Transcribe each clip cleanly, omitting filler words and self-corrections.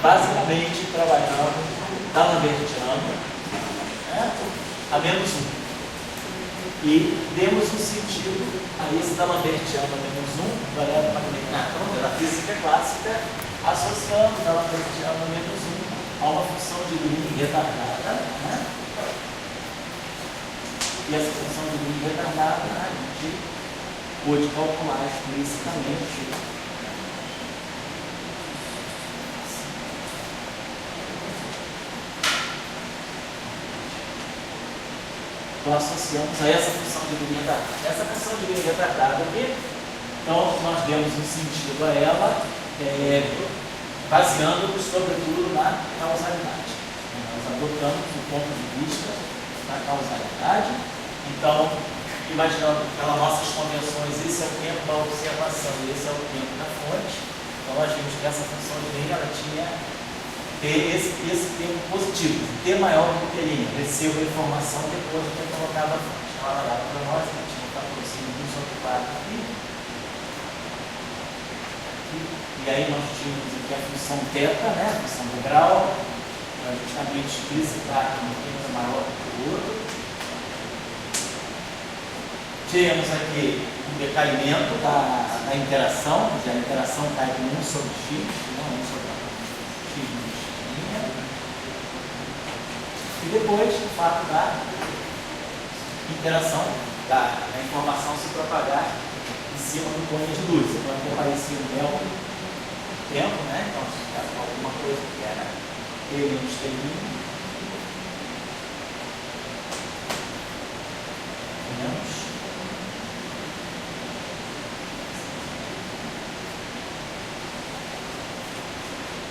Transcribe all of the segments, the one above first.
basicamente trabalhando D'Alembertiano, né, a menos 1. E demos um sentido a esse D'Alembertiano a menos 1, da física clássica, associando D'Alembertiano a menos 1 a uma função de Green retardada, né? E essa função de Green retardada a gente pôde calcular explicitamente. Então associamos a essa função de Green retardada. Essa função de Green retardada aqui, então nós demos um sentido a ela, baseando-nos sobretudo na causalidade. Nós adotamos o ponto de vista da causalidade. Então, imaginando pelas nossas convenções, esse é o tempo da observação e esse é o tempo da fonte. Então nós vimos que essa função de Green ela tinha esse tempo positivo, T maior do que T', recebo a informação depois de ter colocado a fonte. Então ela dava para nós, a gente está produzindo 1 sobre 4 aqui. E aí nós tínhamos aqui a função θ, né, a função do grau, justamente explicitar que um tempo é maior do que o outro. Temos aqui um decaimento da interação, quer dizer, a interação cai com 1 sobre x, não 1 sobre x menos x'. E depois o fato da interação, da informação se propagar em cima do cone de luz. Então aqui aparecia o del tempo, né? Então se ficava alguma coisa que era T menos T'. Menos.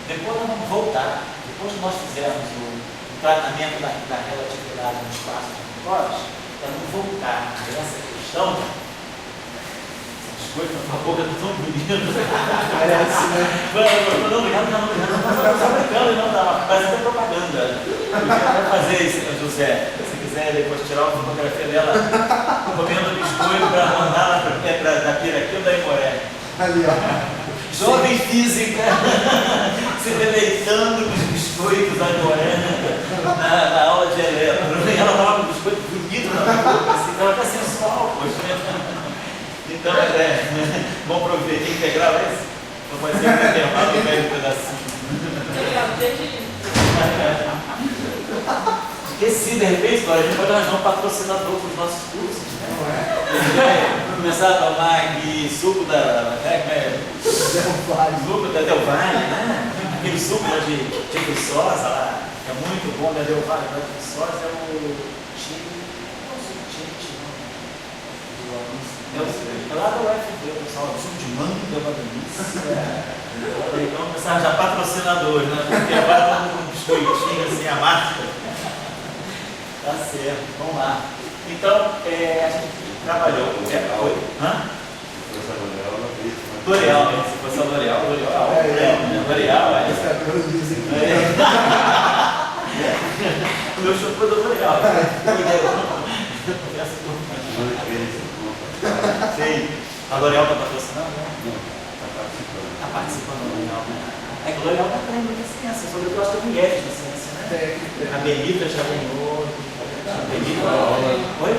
Depois nós vamos voltar, depois que nós fizermos o tratamento da relatividade no espaço de Minkowski, nós vamos voltar a essa questão. Biscoito na tua boca está tão bonito. Parece, né? Não, brincando, não dá, faz até propaganda. Vai fazer isso, José. Se quiser depois tirar uma fotografia dela comendo biscoito para mandar lá da Piraquê ou da Imoré. Ali, ó. Jovem física se deleitando com os biscoitos agora na aula de eletro. E ela estava com o biscoito bonito na boca, assim, ela está sensual, poxa. Então, bom proveito integral esse? Não vai ser um intervalo no meio do pedacinho. Esqueci, de repente, a gente pode arranjar um patrocinador para os nossos cursos, né? Começar a tomar aqui suco da suco da Del Valle, né? Aquele suco de Viçosa lá, que é muito bom, da Del Valle, da Viçosa é o é lá do UFD, pessoal, suco de manga, deu uma delícia. Então começar já patrocinadores, né? Porque agora estamos com um biscoitinho assim, a marca. Tá certo, vamos lá. Então, a gente trabalhou. Oi? Hã? L'Oréal, né? Se fosse a L'Oréal, L'Oréal, o meu show foi do L'Oréal. Sei. A L'Oréal está patrocinando, né? Não, está participando. Está participando do L'Oréal, né? É que o L'Oréal está aprendendo muita ciência, sobretudo as mulheres na ciência, né? A Benita já ganhou. A Benita. Oi?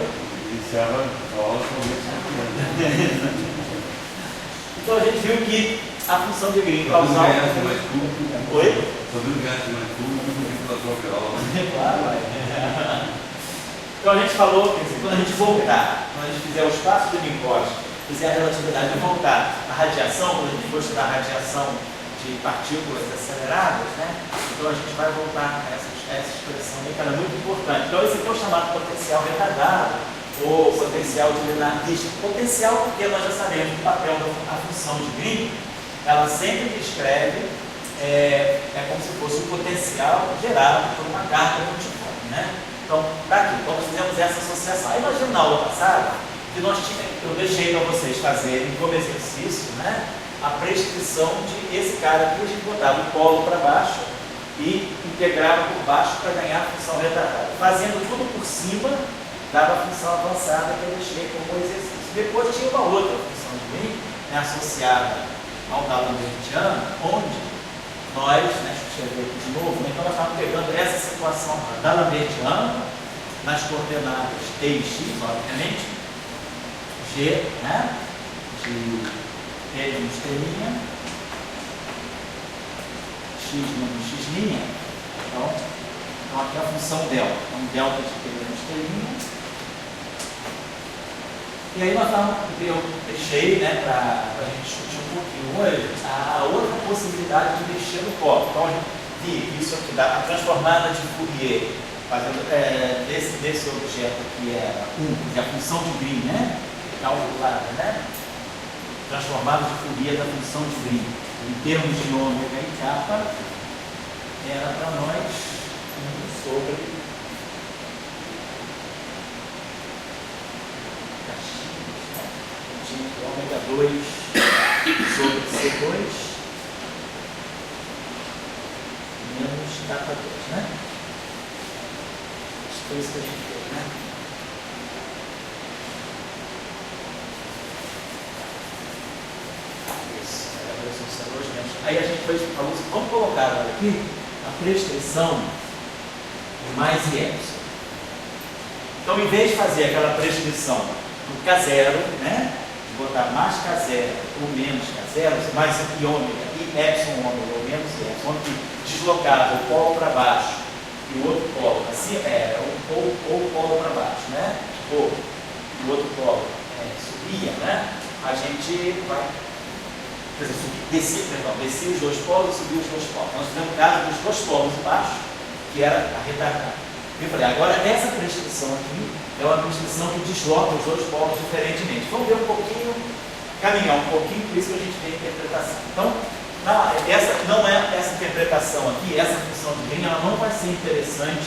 Iniciava a aula com o Então a gente viu que a função de Green causal. mais público. Oi? Sobre o ganho mais público do que pela própria aula. Claro, Então a gente falou que quando a gente voltar, quando a gente fizer o espaço de Minkowski, fizer a relatividade e voltar à radiação, quando a gente for estudar a radiação de partículas aceleradas, né? Então a gente vai voltar a essa expressão aí, que ela é muito importante. Então esse aqui é o chamado potencial retardado, ou potencial de Lenardista. Potencial porque nós já sabemos que o papel da função de Green, ela sempre descreve, é como se fosse o potencial gerado por uma carga multiforme, né? Então, para aqui, então nós fizemos essa associação. Aí nós vimos na aula passada que eu deixei para vocês fazerem como exercício, né, a prescrição de esse cara aqui, a gente botava o polo para baixo e integrava por baixo para ganhar a função retardada. Fazendo tudo por cima, dava a função avançada que eu deixei como exercício. Depois tinha uma outra função de Green, né, associada ao D'Alembertiano, onde nós, né, deixa eu escrever aqui de novo, né, então nós estamos pegando essa situação da lambertiana nas coordenadas T e X, obviamente, G, né, de T menos T', X menos X', então aqui é a função delta, então delta de T menos T'. E aí eu deixei, né, para a gente discutir um pouquinho hoje, a outra possibilidade de mexer no polo. Então a gente viu isso aqui, a transformada de Fourier, fazendo desse objeto que é a função de Green, né, calculada, né, transformada de Fourier da função de Green, em termos de ômega e kappa, era para nós 1 sobre ômega 2 sobre C2 menos kappa 2, né? Acho que foi isso que a gente fez, né? Isso, ômega 2 sobre C2 menos. Aí a gente fez, vamos colocar aqui a prescrição de mais e epsilon. Então, em vez de fazer aquela prescrição do K0, né? Botar mais K0 ou menos K0, mais e ômega, e epsilon ômega ou menos epsilon, que deslocava o polo para baixo e o outro polo, assim, ou o polo para baixo, né? Ou o outro polo subia, né? A gente vai, quer dizer, descia os dois polos e subia os dois polos. Nós fizemos o caso dos dois polos de baixo, que era a retardada. Eu falei, agora essa prescrição aqui é uma prescrição que desloca os dois polos diferentemente. Vamos ver um pouquinho, caminhar um pouquinho, por isso que a gente tem a interpretação. Então, essa interpretação aqui, essa função de Green, ela não vai ser interessante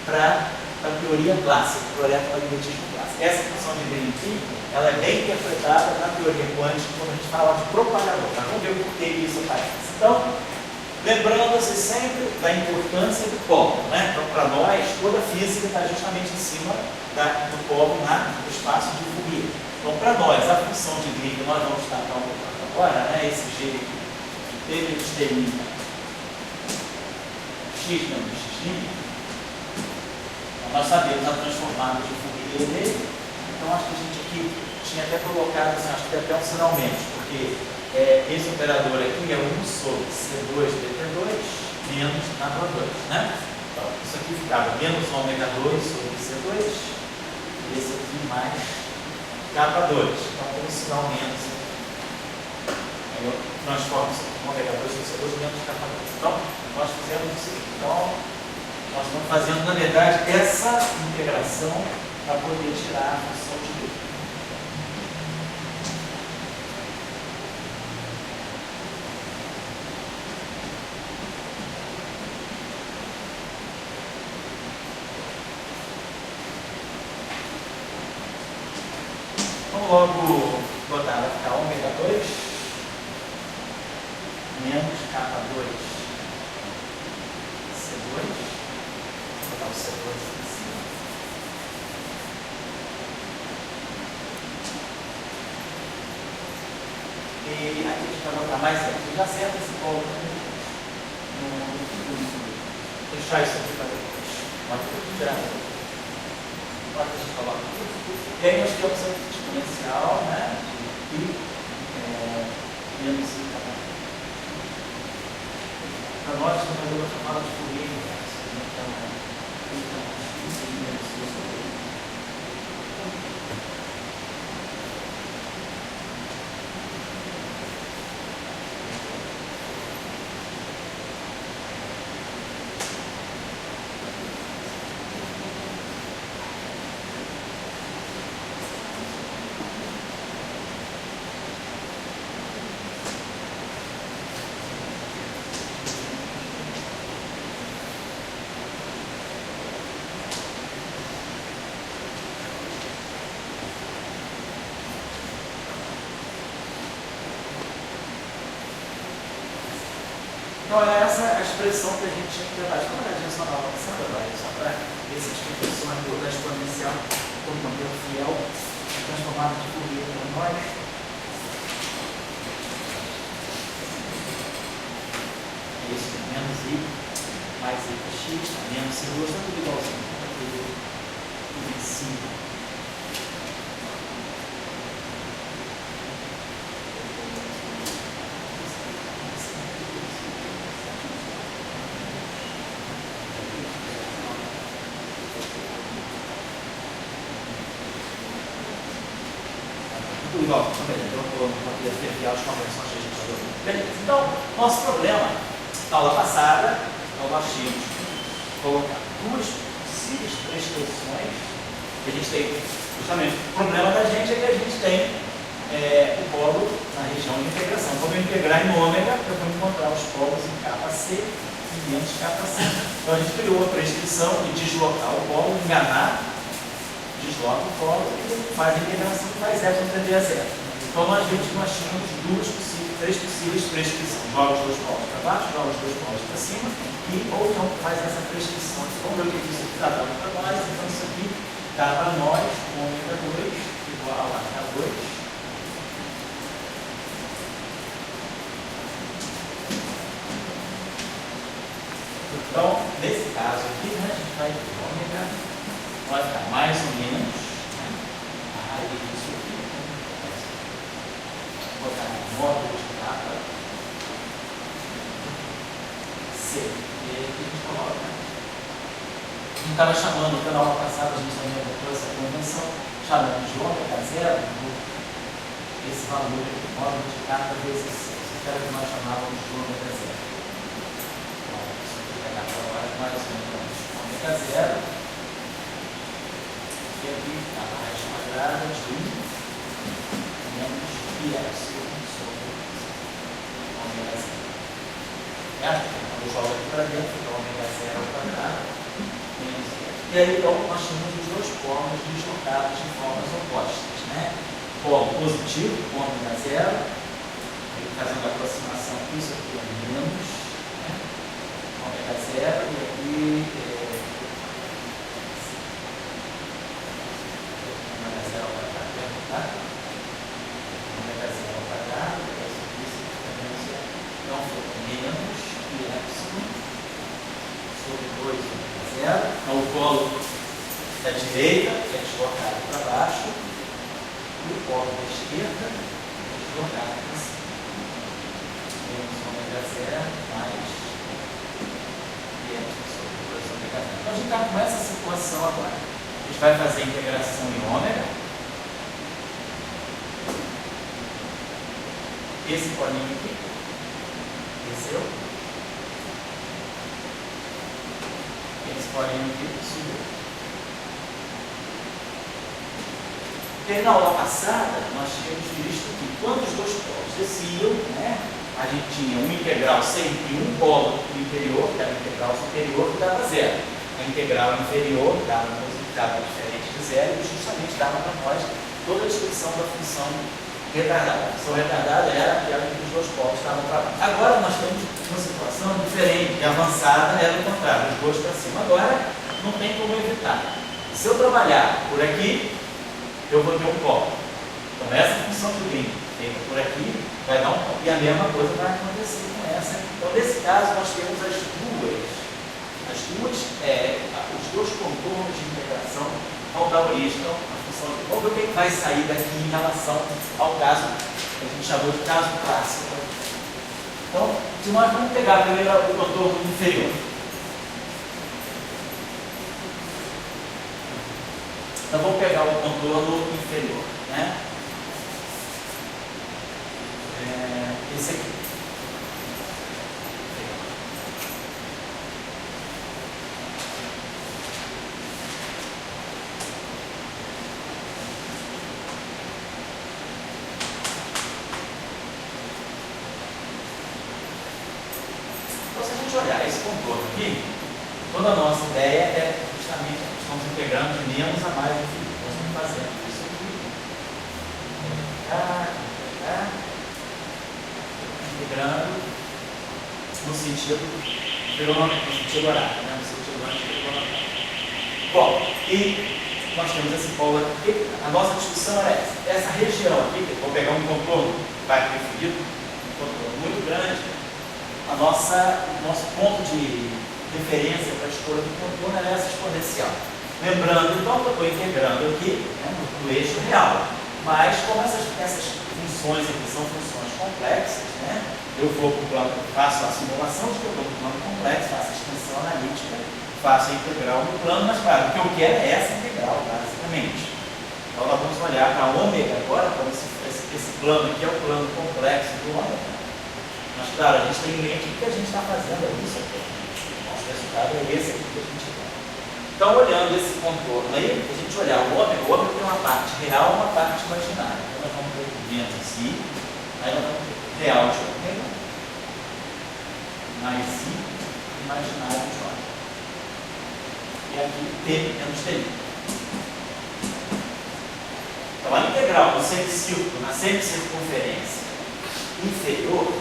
para a teoria clássica, para o eletromagnetismo clássico. Essa função de Green aqui, ela é bem interpretada na teoria quântica quando a gente fala de propagador. Mas vamos ver por que isso aparece. Então, lembrando-se sempre da importância do polo, né? Então, para nós, toda a física está justamente em cima do polo no espaço de Fourier. Então, para nós, a função de Green que nós vamos tratar um pouco agora, né? Esse G aqui, T menos T', X menos X', nós sabemos a transformada de Fourier dele. Então, acho que a gente aqui tinha até colocado, assim, acho que até um sinal menos, porque esse operador aqui é 1 sobre C2 dt2 menos kappa 2, né? Então, isso aqui ficava menos ômega 2 sobre C2 e esse aqui mais kappa 2. Então, tem um sinal menos. Aí eu transformo isso aqui em ômega 2 sobre C2 menos kappa 2. Então, nós fizemos isso aqui. Então, nós estamos fazendo, na verdade, essa integração para poder tirar a função de Green. Logo, botar, vai ficar ômega 2 menos kappa 2 C2. Vou botar o C2 aqui em cima. E aqui a gente vai botar mais certo. Já acerta esse polo deixar isso aqui para depois. Pode tirar. Pode a gente coloca tudo. E aí nós temos a exponencial, né, de I menos I kappa. Para nós, nós vamos chamar de Fourier inverso. Então, isso I menos I sobre I. Então, era essa a expressão que a gente tinha que tentar. Dá uma olhadinha só na aula passada, só para ver se as expressões da exponencial do modelo fiel transformado de Fourier para nós. menos I mais X, tá? Menos C2, tá tudo igualzinho, tá tudo em cima. Tudo igual, beleza, eu vou enviar as conversões que a gente falou. Beleza, então, nosso problema, na aula passada, nós tínhamos colocar duas possíveis prescrições que a gente tem. Justamente, o problema da gente é que a gente tem o polo na região de integração. Vamos integrar em ômega, eu vou encontrar os polos em capa C e menos capa C. Então a gente criou a prescrição de deslocar o polo, enganar, desloca o polo e faz a integração e faz E contra D a zero. Então nós tínhamos três possíveis prescrições. Joga os dois polos para baixo, joga os dois polos para cima ou então faz essa prescrição. Vamos ver o que isso está dando para nós. Então isso aqui dá para nós ômega 2 igual a H2. Então, nesse caso aqui, né, a gente vai ter ômega, vai ficar mais ou menos a raiz disso aqui. Vou botar em módulo de capa C. E aí a gente coloca. A gente estava chamando, na aula passada, a gente também botou essa convenção, chamando de ômega zero, esse valor aqui, módulo de capa vezes C. Isso era o que nós chamávamos de ômega zero. Mais ou menos ômega zero, e aqui a raiz quadrada de 1 menos π sobre ômega zero. Certo? Então eu jogo aqui para dentro, então ômega zero ao quadrado menos π. E aí então nós temos os dois polos deslocados de formas opostas, né? Polo positivo, ômega zero, fazendo a aproximação, isso aqui é menos ômega zero, e aqui ômega zero ao quadrado, tá? Ômega zero ao quadrado, então foi menos π sobre 2 ômega zero. Então o polo da direita é deslocado para baixo e o polo da esquerda é deslocado para cima. Menos ômega zero mais então a gente está com essa situação agora. A gente vai fazer a integração em ômega. Esse polinho aqui desceu. Esse polinho aqui subiu. E aí na aula passada nós tínhamos visto que quando os dois polos desciam, né, a gente tinha um integral sempre um polo inferior, que era a integral superior, que dava zero. A integral inferior dava um resultado diferente de zero e justamente dava para nós toda a descrição da função retardada. A função retardada era aquela que os dois polos estavam para baixo. Agora nós temos uma situação diferente, e avançada era o contrário, os dois para cima. Agora não tem como evitar. Se eu trabalhar por aqui, eu vou ter um polo. Então essa função que vem feita por aqui vai dar um polo. E a mesma coisa vai acontecer com essa. Então nesse caso nós temos os dois contornos de integração vão dar origem à função de. Vamos ver o que vai sair daqui em relação ao caso que a gente chamou de caso clássico. Então, se nós vamos pegar primeiro o contorno inferior. Então vamos pegar o contorno inferior, né? Esse aqui. Olhar esse contorno aqui, toda a nossa ideia é justamente estamos integrando de menos a mais infinito. Nós estamos fazendo isso aqui, integrando no sentido horário, né? No sentido horário. Bom, e nós temos esse polo aqui. A nossa discussão era essa região aqui, que eu vou pegar um contorno que vai preferido, um contorno muito grande. O nosso ponto preferência para a escolha do contorno é essa exponencial. Lembrando, então, que eu estou integrando aqui, né, no eixo real. Mas, como essas funções aqui são funções complexas, né, eu vou para o plano, faço a simulação de que eu estou no plano complexo, faço a extensão analítica, faço a integral no plano, mas, claro, o que eu quero é essa integral, basicamente. Então, nós vamos olhar para ômega agora, para esse plano aqui é o plano complexo do ômega. Mas, claro, a gente tem em mente o que a gente está fazendo, é isso aqui. O nosso resultado é esse aqui que a gente quer. Então, olhando esse contorno aí, a gente olhar o ômega tem uma parte real e uma parte imaginária. Então, nós vamos ter menos I, aí nós vamos ter real de ômega, mais I, imaginário de ômega. E aqui, T menos T. Então, a integral do semicírculo na semicircunferência inferior,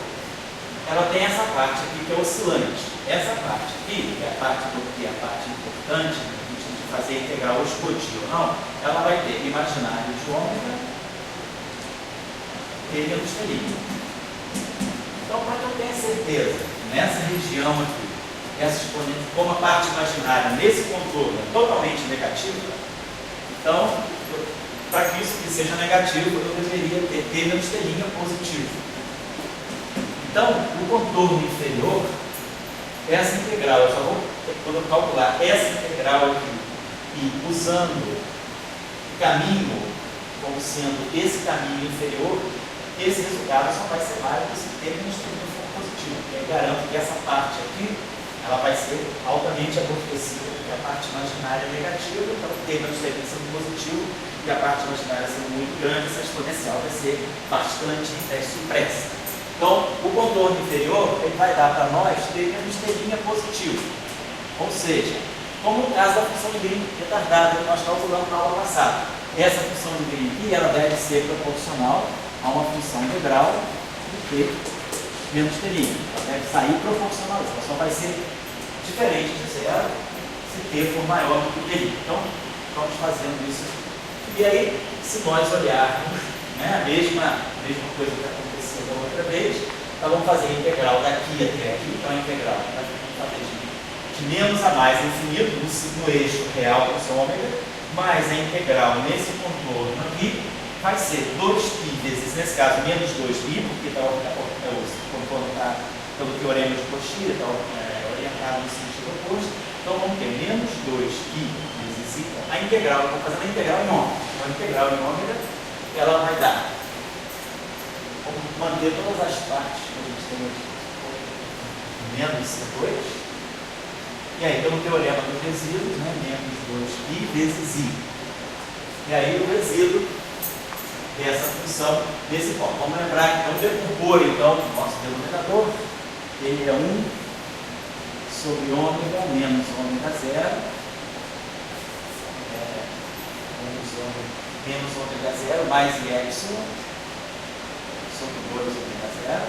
ela tem essa parte aqui que é oscilante. Essa parte aqui, que é a parte importante, de fazer a integral ou explodir ou não, ela vai ter imaginário de ômega e menos T'. Então, para que eu tenha certeza que nessa região aqui, essa exponente, como a parte imaginária nesse contorno é totalmente negativa, então, para que isso aqui seja negativo, eu deveria ter T menos T' positivo. Então, o contorno inferior, essa integral, eu só vou, quando eu calcular essa integral aqui, e usando o caminho como sendo esse caminho inferior, esse resultado só vai ser válido se T menos T' for positivo. E aí garanto que essa parte aqui, ela vai ser altamente amortecida, porque a parte imaginária é negativa, então T menos T sendo positivo, e a parte imaginária sendo muito grande, essa exponencial vai ser bastante supressa. Então, o contorno inferior, ele vai dar para nós T menos T' positivo. Ou seja, como no caso da função de Green retardada que nós calculamos na aula passada. Essa função de Green aqui, ela deve ser proporcional a uma função integral de T menos T'. Ela deve sair proporcional. Ela só vai ser diferente de zero se T for maior do que T'. Então, estamos fazendo isso. E aí, se nós olharmos, né, a mesma coisa que aconteceu da outra vez, nós vamos fazer a integral daqui até aqui. Então, a integral vai fazer de menos a mais infinito no eixo real com seu ômega, mais a integral nesse contorno aqui vai ser 2π vezes, nesse caso, menos 2π, porque o contorno está pelo teorema de Cauchy, está orientado no sentido oposto. Então, vamos ter menos 2π vezes I. A integral, vamos fazer a integral em ômega. Então, a integral em ômega, ela vai dar, vamos manter todas as partes que a gente tem aqui, menos C2. E aí, pelo teorema dos resíduos, né, menos 2π vezes I. E aí, o resíduo dessa função desse ponto. Vamos lembrar que vamos decompor, então, o nosso denominador, ele é 1 sobre ômega menos ômega zero, menos ômega zero mais I sobre 2 ômega zero,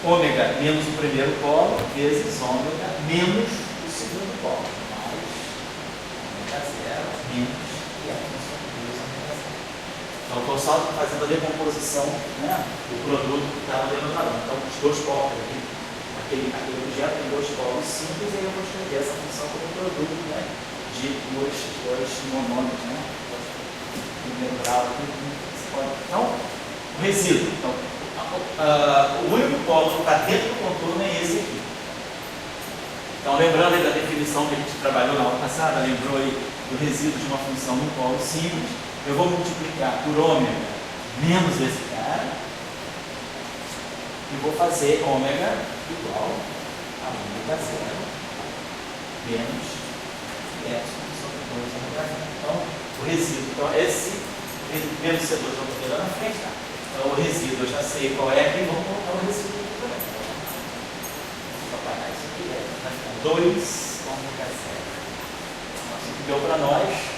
ômega menos o primeiro polo vezes ômega menos o segundo polo, mais ômega zero menos I sobre 2 ômega zero. Então, estou só fazendo a decomposição, né, do produto que está no denominador. Então, os dois polos aqui, aquele objeto tem dois polos simples, e aí eu vou escrever essa função como produto, né, de dois monômios, né, primeiro grau aqui. Então, o resíduo. Então, o único polo que está dentro do contorno é esse aqui. Então, lembrando aí da definição que a gente trabalhou na aula passada, lembrou aí do resíduo de uma função no polo simples, eu vou multiplicar por ômega menos esse cara e vou fazer ômega igual a ômega zero menos epsilon sobre 2 ômega zero. Então, o resíduo, então esse menos C2 eu vou ter lá na frente, tá? Então, o resíduo eu já sei qual é aqui, vamos colocar o resíduo aqui também. Vou apagar isso aqui, vai ficar 2 ômega zero. Isso que deu para nós.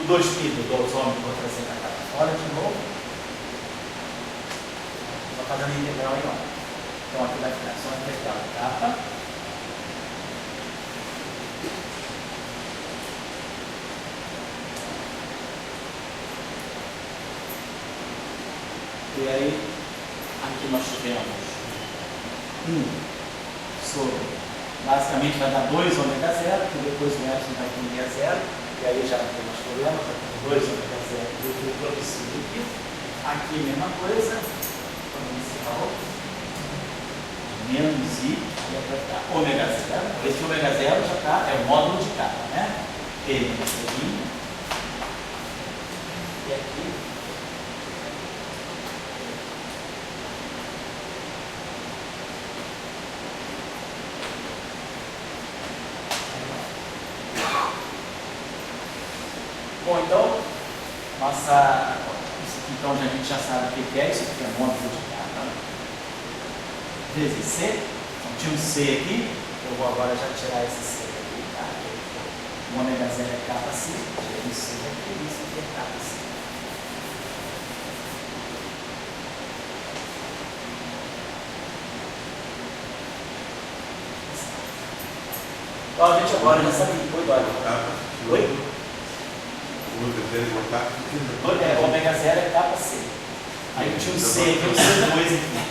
O 2π do 2 ômega, vou trazer para cá fora de novo. Só fazendo a integral em ômega. Então, aqui vai ficar só a integral de capa. E aí, aqui nós tivemos 1 sobre basicamente vai dar 2 ômega zero, que depois o Epsilon vai tender a zero, e aí já não tem mais problema, já tem 2 ômega zero do que eu produzido aqui. Aqui a mesma coisa, exponencial, menos I, e vai dar ômega zero. Esse ômega zero já está, é o módulo de capa, né? Ele aqui, e aqui. Bom, então, isso aqui então a gente já sabe o que é, isso aqui é módulo de capa, vezes C, então tinha um C aqui, eu vou agora já tirar esse C aqui, tá? O ômega zero é capa C, tirei um C aqui, isso aqui é capa C. Então a gente agora já sabe, oi? O ômega zero é capa C. Aí tinha um C aqui, um C2 aqui.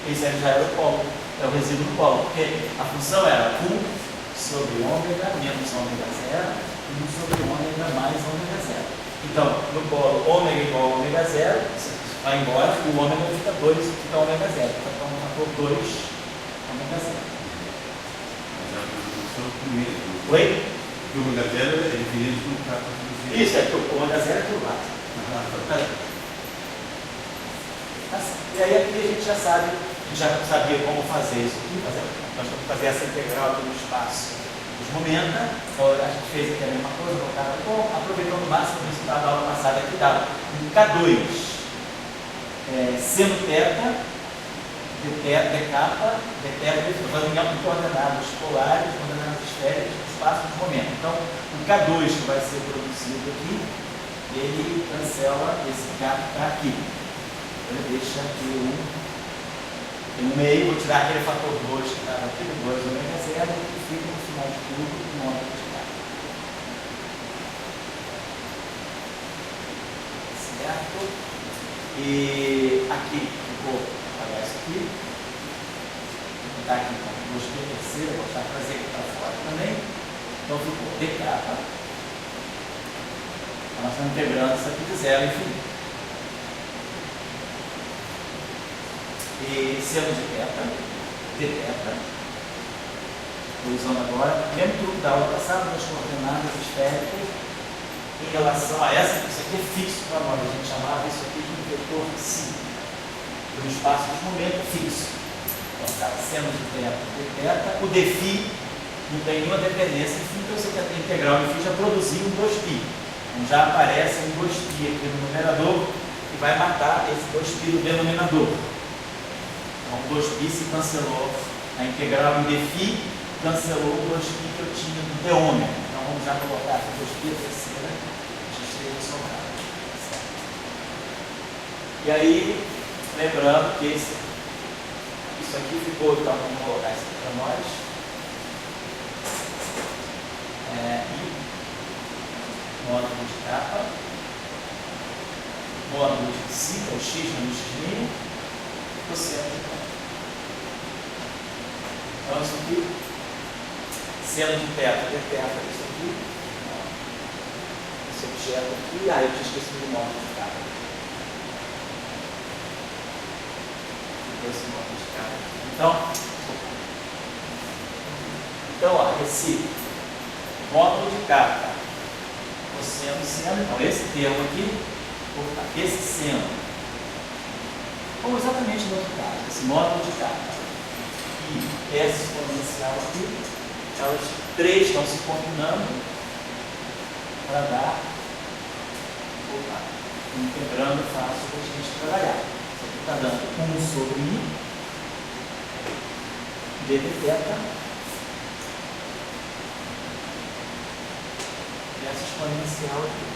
Esse aí já era o polo, é o resíduo do polo, porque a função era 1 sobre ômega menos ômega zero, 1 sobre ômega mais ômega zero. Então, no polo ômega igual a ômega zero, você vai embora, o ômega fica 2, fica ômega zero. Então, um fator 2 ômega zero. Oi? O ômega zero é definido como capa C. Isso, é que o ômega zero é aquilo lá. E aí aqui a gente já sabe, a gente já sabia como fazer isso aqui, nós vamos fazer essa integral aqui no espaço dos momentos, então a gente fez aqui a mesma coisa, colocava, aproveitando o máximo o resultado da aula passada que dava um K2 seno teta, d teta, d capa, d teta, fazendo em coordenadas polares, coordenadas esféricas, no espaço dos momentos. Então, o K2 que vai ser produzido aqui, ele cancela esse K para aqui. Ele deixa aqui um meio, vou tirar aquele fator 2 que estava aqui, do 2 ômega zero, e fica no final de tudo um ômega de K. Certo? E aqui, vou apagar isso aqui. Vou botar aqui com 2 pi terceira, vou trazer aqui para fora também. Então ficou d capa. Nós estamos integrando isso aqui de zero a infinito. E seno de teta, d teta, estou usando agora, mesmo truque da aula passada, das coordenadas esféricas, em relação a essa, isso aqui é fixo para nós, a gente chamava isso aqui de um vetor psi, do espaço dos momentos fixo. Então, tá, seno de teta, d teta, o dφ não tem nenhuma dependência, então você quer ter integral de φ já produziu um 2π. Então já aparece um 2π aqui no numerador e vai matar esse 2π no denominador. Então, o 2π se cancelou, a integral em dφ cancelou o 2π que eu tinha no d ômega. Então, vamos já colocar aqui 2π a terceira, a gente tem que sobrar. E aí, lembrando que isso aqui ficou, então vamos colocar isso aqui para nós. E módulo de capa, módulo de psi, que é o x menos x', cosseno de capa. Então, isso aqui, seno de teta, d teta, isso aqui, esse objeto aqui, eu tinha esquecido do módulo de capa. Ficou esse módulo de capa. Então, ó, esse módulo de capa, cosseno, seno, então esse termo aqui, esse seno, ou exatamente no outro caso, esse módulo de capa e essa exponencial aqui, elas três estão se combinando para dar, integrando fácil para a gente trabalhar. Isso aqui está dando 1 sobre I, d de teta, e essa exponencial aqui.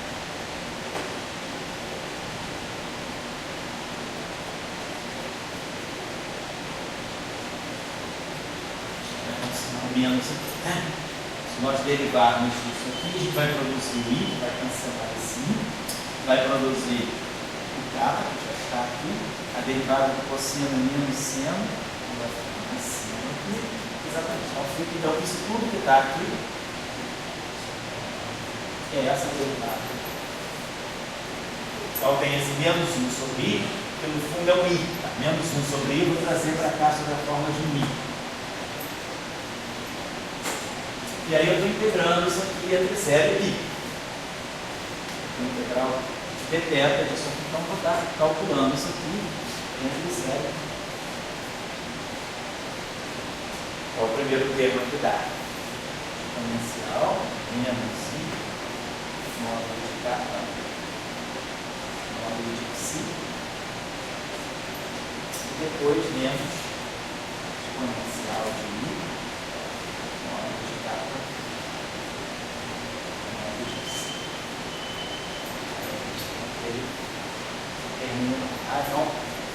Menos aqui, né? Se nós derivarmos isso aqui, a gente vai produzir o I, vai cancelar esse I, vai produzir o K, que já está aqui, a derivada do cosseno menos seno, vai ficar em cima. Exatamente. Então, isso tudo que está aqui é essa derivada. Então, tem esse menos 1 sobre i, que no fundo é um i. Tá? Menos 1 sobre i, vou trazer para cá sobre a forma de um i. E aí eu estou integrando isso aqui entre 0 e i. O integral de θ disso aqui, então vou estar calculando isso aqui entre 0 e i. É o primeiro termo que dá. Exponencial menos i módulo de k módulo de psi. E depois menos exponencial de i módulo de k módulo de psi. Termina. Então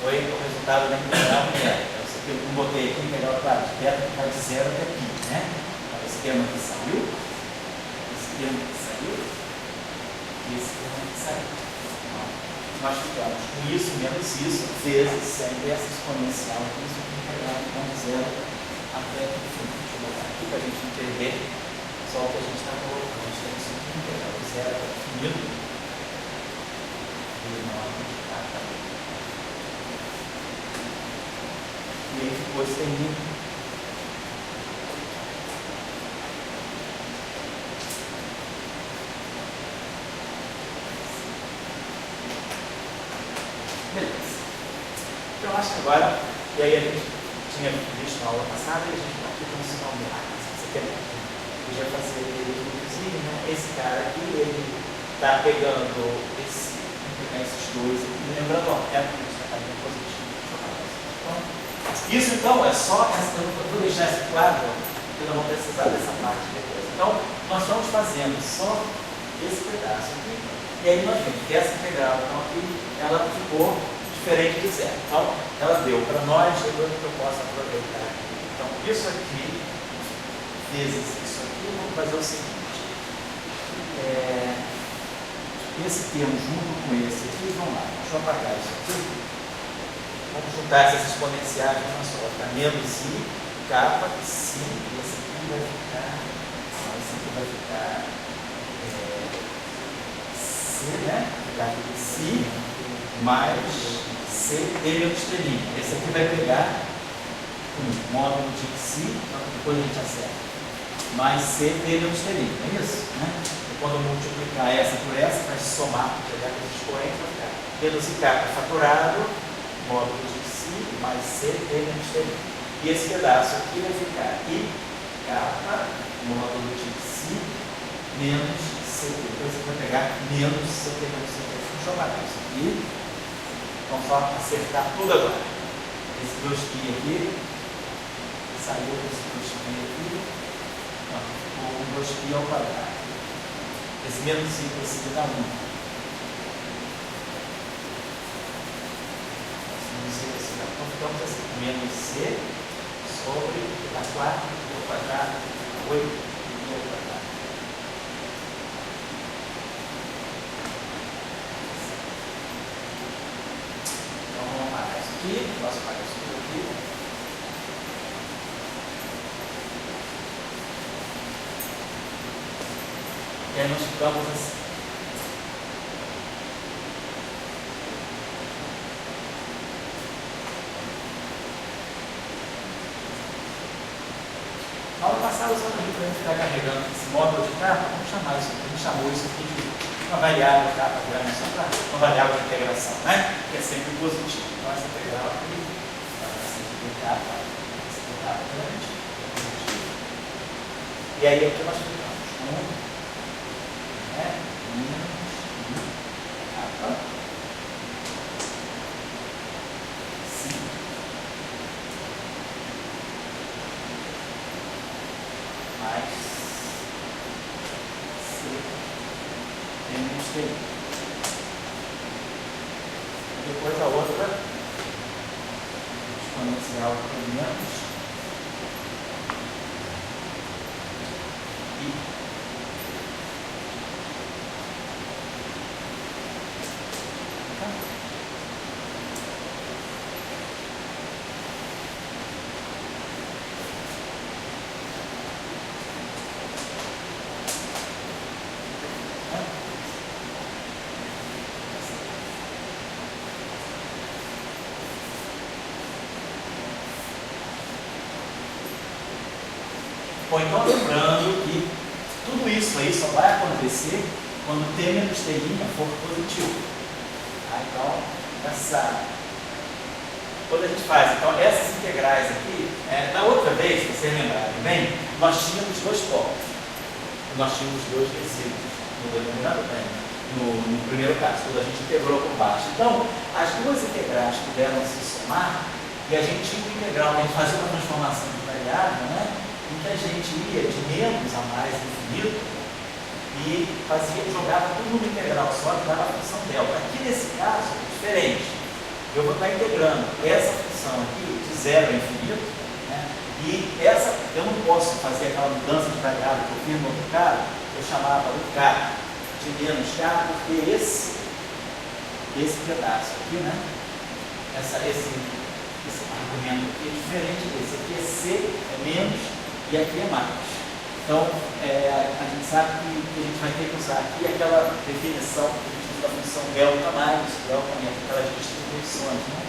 foi o resultado da integral numérica. Eu não botei aqui integral, claro, de θ que vai de 0 até π, né? Então, esse termo aqui saiu, esse termo aqui saiu, e esse termo aqui saiu. Então, nós ficamos com isso menos isso, vezes sempre essa exponencial, isso aqui integral, então, de 0 até o fim. Deixa eu botar aqui para a gente entender só o que a gente está colocando. A gente tem isso aqui integral de 0 até o infinito, e módulo de k. E aí ficou esse termino. Beleza. Então acho que agora, e aí a gente tinha visto na aula passada e a gente está aqui com esse nome lá. Você quer podia fazer ele inclusive, né? Esse cara aqui, ele está pegando esses dois aqui, lembrando, ó, é a positivo. Isso então é só essa, eu vou deixar esse quadro, porque nós vamos precisar dessa parte depois. Então, nós estamos fazendo só esse pedaço aqui, e aí nós vemos que essa integral, então aqui, ela ficou diferente de zero. Então, ela deu para nós, eu posso aproveitar aqui. Então, isso aqui, vezes isso aqui, vamos fazer o seguinte. Esse termo junto com esse aqui, vamos lá, deixa eu apagar isso aqui. Vamos juntar essas exponenciais numa só. Vai ficar menos i, k, psi, e esse aqui vai ficar. Não, esse aqui vai ficar. C, né? Vai ficar psi mais c d menos t'. Esse aqui vai pegar um módulo de psi, depois a gente acerta. Mais c d menos t'. É isso? Né? E quando multiplicar essa por essa, vai somar, pegar esses expoentes, vai ficar menos i k fatorado. Módulo de psi mais c d menos t'. E esse pedaço aqui vai ficar i k módulo de psi menos c d. Depois você vai pegar menos c d menos c d. Deixa eu apagar isso aqui. Vamos só acertar tudo agora. Esse 2π aqui saiu desse 2π aqui. Então, ficou 2π ao quadrado. Esse menos i precisa dar 1. Então, ficamos assim, menos c sobre a 4 ao quadrado, 8 ao quadrado. Então, vamos apagar isso aqui, posso apagar isso aqui. E aí nós ficamos assim. Na aula passada, só para a gente ficar carregando esse módulo de capa, vamos chamar isso aqui. A gente chamou isso aqui de uma variável de capa grande, só para uma variável de integração, né? Que é sempre positivo. Então, essa integral aqui vai ser de capa grande, é positivo. E aí, aqui nós ficamos com menos capa sim. Mais C menos T. Depois a outra exponencial por menos I. Bom, então lembrando que tudo isso aí só vai acontecer quando o T menos T' for positivo. Tá? Então, quando a gente faz, então essas integrais aqui, na outra vez, se vocês lembrarem bem, nós tínhamos dois polos. Nós tínhamos dois resíduos no denominador, no primeiro caso, quando a gente integrou por baixo. Então, as duas integrais puderam se somar e a gente tinha um integral, a gente fazia uma transformação de variável, né? Em que a gente ia de menos a mais infinito e jogava tudo no integral só e dava a função delta. Aqui nesse caso é diferente. Eu vou estar integrando essa função aqui de 0 a infinito, né? E eu não posso fazer aquela mudança de variável que eu fiz no outro cara, eu chamava o K de menos K, porque esse pedaço aqui, né? Esse argumento aqui é diferente desse. Aqui é C, é menos, e aqui é mais. Então, a gente sabe que a gente vai ter que usar aqui aquela definição que a gente usa da função delta mais, aquelas distribuições, né?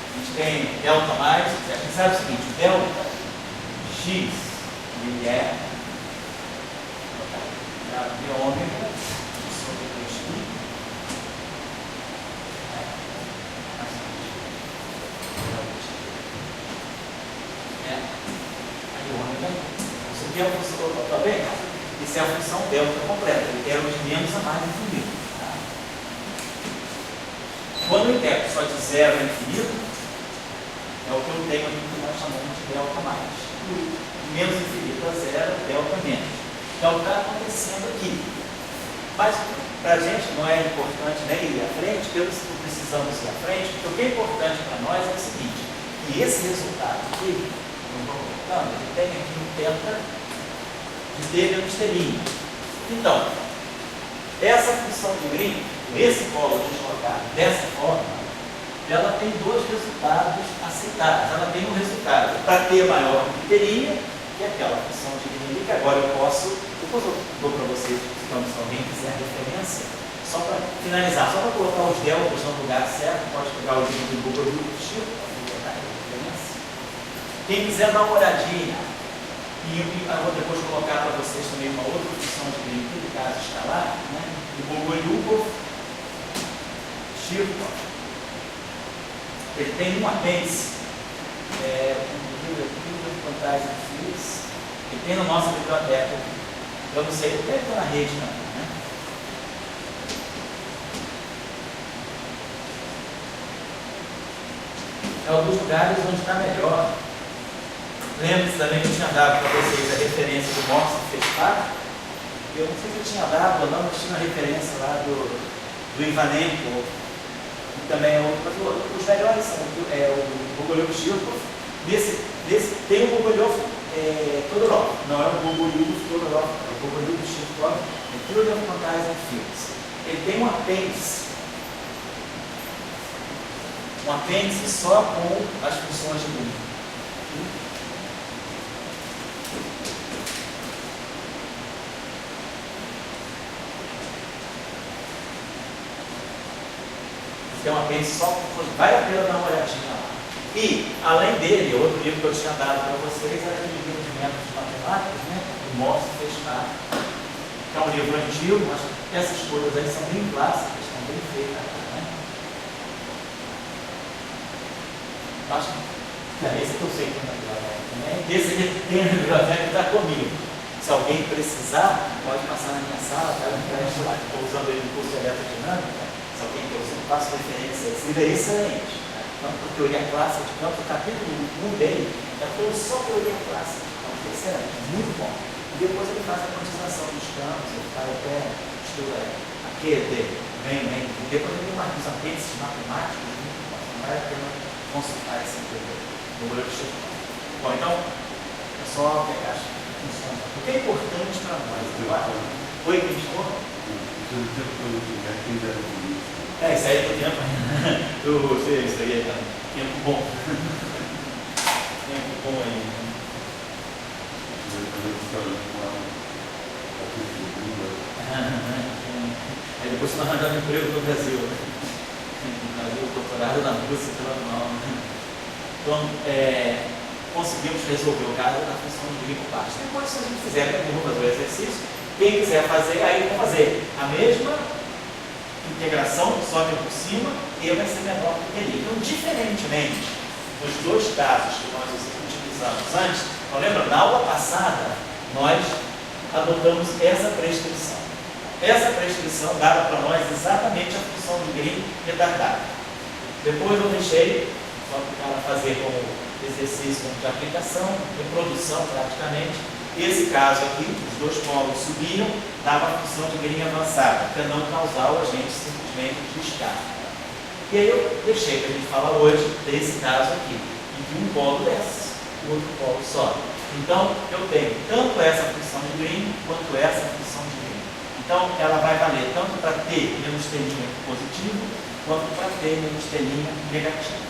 A gente tem delta mais, a gente sabe o seguinte, o delta x, ele é de ômega sobre 2π. Aí o ômega, isso aqui é a função, tá bem? Isso é a função delta completa, ele quer de menos a mais infinito. Tá? Quando eu integro só de 0 a infinito, é o que eu tenho aqui que nós chamamos de delta mais. Menos infinito a 0, delta menos. Então está acontecendo aqui. Mas para a gente não é importante nem ir à frente, não precisamos ir à frente, porque o que é importante para nós é o seguinte, que esse resultado aqui, ele tem aqui um teta de T menos T'. Então, essa função de Green, esse polo deslocado dessa forma, ela tem dois resultados aceitáveis. Ela tem um resultado para T maior do que teria, que é aquela função de Green, que agora eu posso, depois eu dou para vocês, se alguém quiser referência, só para finalizar, só para colocar os deltas no lugar certo, pode pegar o livro do Google do Chico, para colocar a referência. Quem quiser dar uma olhadinha, e eu vou depois colocar para vocês também uma outra função de Green, de caso escalar, né? O Bogoliubov Chico, ele tem um apêndice, Fantasma Fields, que tem na nossa biblioteca. Eu não sei, deve estar na rede também, né? É um dos lugares onde está melhor. Lembre-se também que eu tinha dado para vocês a referência do Morse que fez parte. Eu não sei se eu tinha dado ou não, mas tinha uma referência lá do Ivanenko, que também é outro. Mas os melhores são o Bogoliubov Shirkov. Tem o Bogoliubov Todorov, não é o Bogoliubov Todorov, é o Bogoliubov Shirkov, é Todorov Fantasma Fields. Ele tem um apêndice só com as funções de Green. Tem um apêndice só, vale a pena dar uma olhadinha lá. E, além dele, outro livro que eu tinha dado para vocês era aquele livro de métodos matemáticos, né? O Morse fez parte. Que é um livro antigo, mas essas coisas aí são bem clássicas, estão bem feitas. Né? Acho que esse que eu sei que tem na biblioteca também. Esse aqui tem na biblioteca está comigo. Se alguém precisar, pode passar na minha sala, tá? Estou usando ele no curso de eletrodinâmica. Se alguém quer usar, eu faço referência a esse livro, é excelente. Então, por teoria clássica de campo, o capítulo 1 dele é todo só teoria clássica de campo, é excelente, muito bom. E depois ele faz a quantização dos campos, ele faz até estuda a QED, vem. E depois ele tem uns apêndices matemáticos muito bons. Não vale a pena consultar esse livro no workshop. Bom, então, é só pegar as funções. O que é importante para nós agora? Oi, quem estou? Isso aí é do tempo ainda. Eu sei, isso aí é tempo bom. Tempo bom aí. Aí depois você vai arranjar um emprego no Brasil. No Brasil, doutorado na Rússia, pelo mal. Então, conseguimos resolver o caso da função de green por partes. Depois, se a gente fizer, eu vou fazer o exercício, quem quiser fazer, aí eu vou fazer a mesma integração, só que por cima, e vai ser menor do que ali. Então, diferentemente dos dois casos que nós utilizamos antes, então, lembra, na aula passada, nós adotamos essa prescrição. Essa prescrição dava para nós exatamente a função de green retardada. Depois eu deixei, só para o cara fazer como exercício de aplicação, reprodução praticamente. Esse caso aqui, os dois polos subiam, dava a função de green avançada, que é não causal, a gente simplesmente descarta. E aí eu deixei para a gente falar hoje desse caso aqui, em que um polo desce, o outro polo sobe. Então, eu tenho tanto essa função de green, quanto essa função de green. Então, ela vai valer tanto para T menos T' positivo, quanto para T menos T' negativo.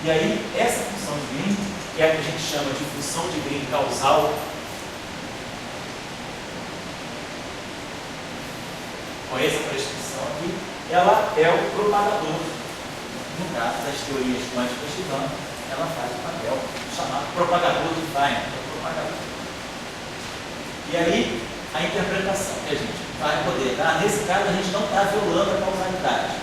E aí, essa função de green, que é a que a gente chama de função de green causal, com essa prescrição aqui, ela é o propagador. No caso das teorias quânticas de Banach, ela faz o papel chamado propagador de Feynman, propagador. E aí, a interpretação que a gente vai poder dar, nesse caso, a gente não está violando a causalidade.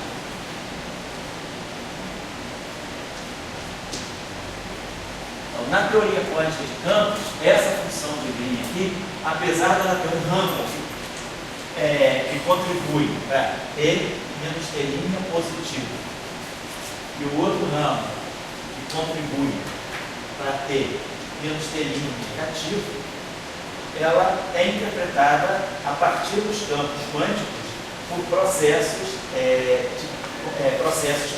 Então, na teoria quântica de campos, essa função de green aqui, apesar dela ter um ramo que contribui para T menos T' positivo, e o outro ramo que contribui para T menos T' negativo, ela é interpretada a partir dos campos quânticos por processos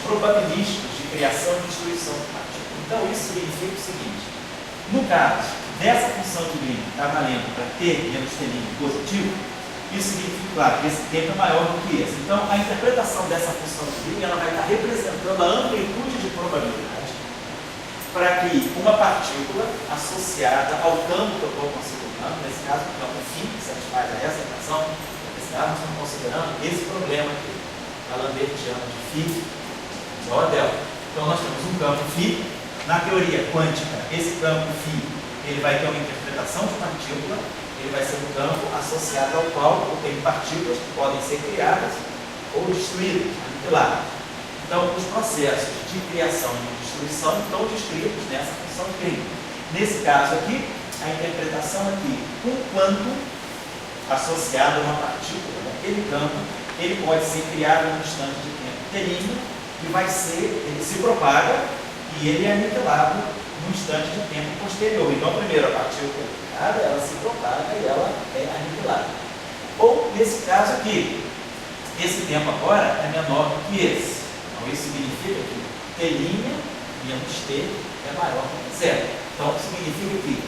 probabilísticos de criação e destruição de partículas. Então, isso significa o seguinte: no caso dessa função de green está valendo para T menos T' positivo, isso significa, claro, que esse tempo é maior do que esse. Então, a interpretação dessa função de green, ela vai estar representando a amplitude de probabilidade para que uma partícula associada ao campo que eu estou considerando, nesse caso, o campo φ, que satisfaz a essa equação, nesse caso, nós estamos considerando esse problema aqui, a lambertiana de φ igual a delta. Então, nós temos um campo φ. Na teoria quântica, esse campo φ, ele vai ter uma interpretação de partícula, ele vai ser um campo associado ao qual eu tenho partículas que podem ser criadas ou destruídas, aniquiladas. Então, os processos de criação e destruição estão descritos nessa função de green. Nesse caso aqui, a interpretação aqui, um quanto associado a uma partícula daquele campo, ele pode ser criado em um instante de tempo terrível e ele se propaga e ele é aniquilado num instante de tempo posterior. Então, primeiro, a partícula criada, ela se propaga e ela é aniquilada. Ou, nesse caso aqui, esse tempo agora é menor do que esse. Então, isso significa que T' menos T é maior do que zero. Então, significa que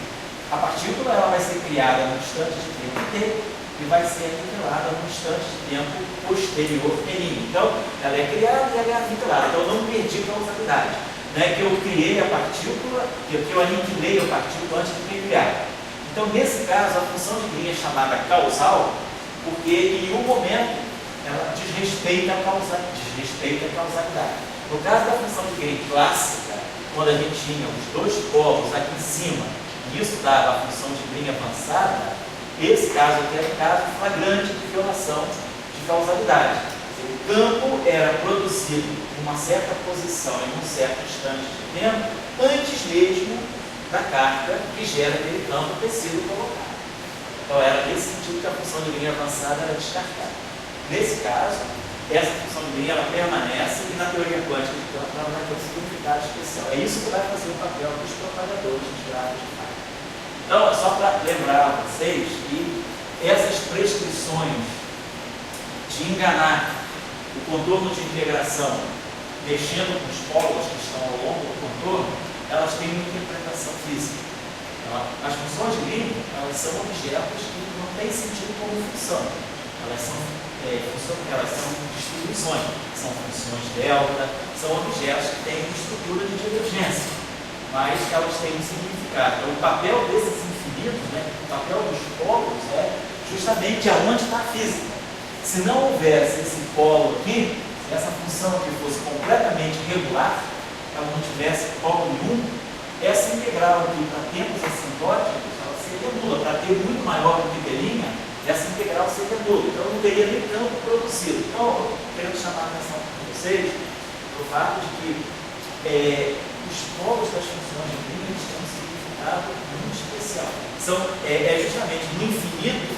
a partícula ela vai ser criada num instante de tempo T e vai ser aniquilada num instante de tempo posterior T'. Então, ela é criada e ela é aniquilada. Então, eu não perdi a causalidade. Não é que eu criei a partícula, que eu aniquilei a partícula antes de ter criado. Então, nesse caso, a função de green é chamada causal, porque em um momento ela desrespeita a causalidade. No caso da função de green clássica, quando a gente tinha os dois polos aqui em cima, e isso dava a função de green avançada, esse caso aqui era um caso flagrante de violação de causalidade. O campo era produzido em uma certa posição, em um certo instante de tempo, antes mesmo da carga que gera aquele campo ter sido colocado. Então, era nesse sentido que a função de green avançada era descartada. Nesse caso, essa função de green ela permanece e na teoria quântica ela vai ter um significado especial. É isso que vai fazer o papel dos propagadores dos graus de Feynman. Então, é só para lembrar a vocês que essas prescrições de enganar o contorno de integração, mexendo com os polos que estão ao longo do contorno, elas têm uma interpretação física. As funções de green, elas são objetos que não têm sentido como função. Elas são distribuições, são funções delta, são objetos que têm uma estrutura de divergência, mas elas têm um significado. Então, o papel desses infinitos, o papel dos polos é justamente aonde está a física. Se não houvesse esse polo aqui, se essa função aqui fosse completamente regular, ela não tivesse polo nenhum, essa integral aqui para tempos assimptóticos, ela seria nula. Para ter muito maior do que B', essa integral seria nula. Então, não teria nem campo produzido. Então, eu quero chamar a atenção para vocês para o fato de que os polos das funções de Green têm um significado muito especial. É justamente no infinito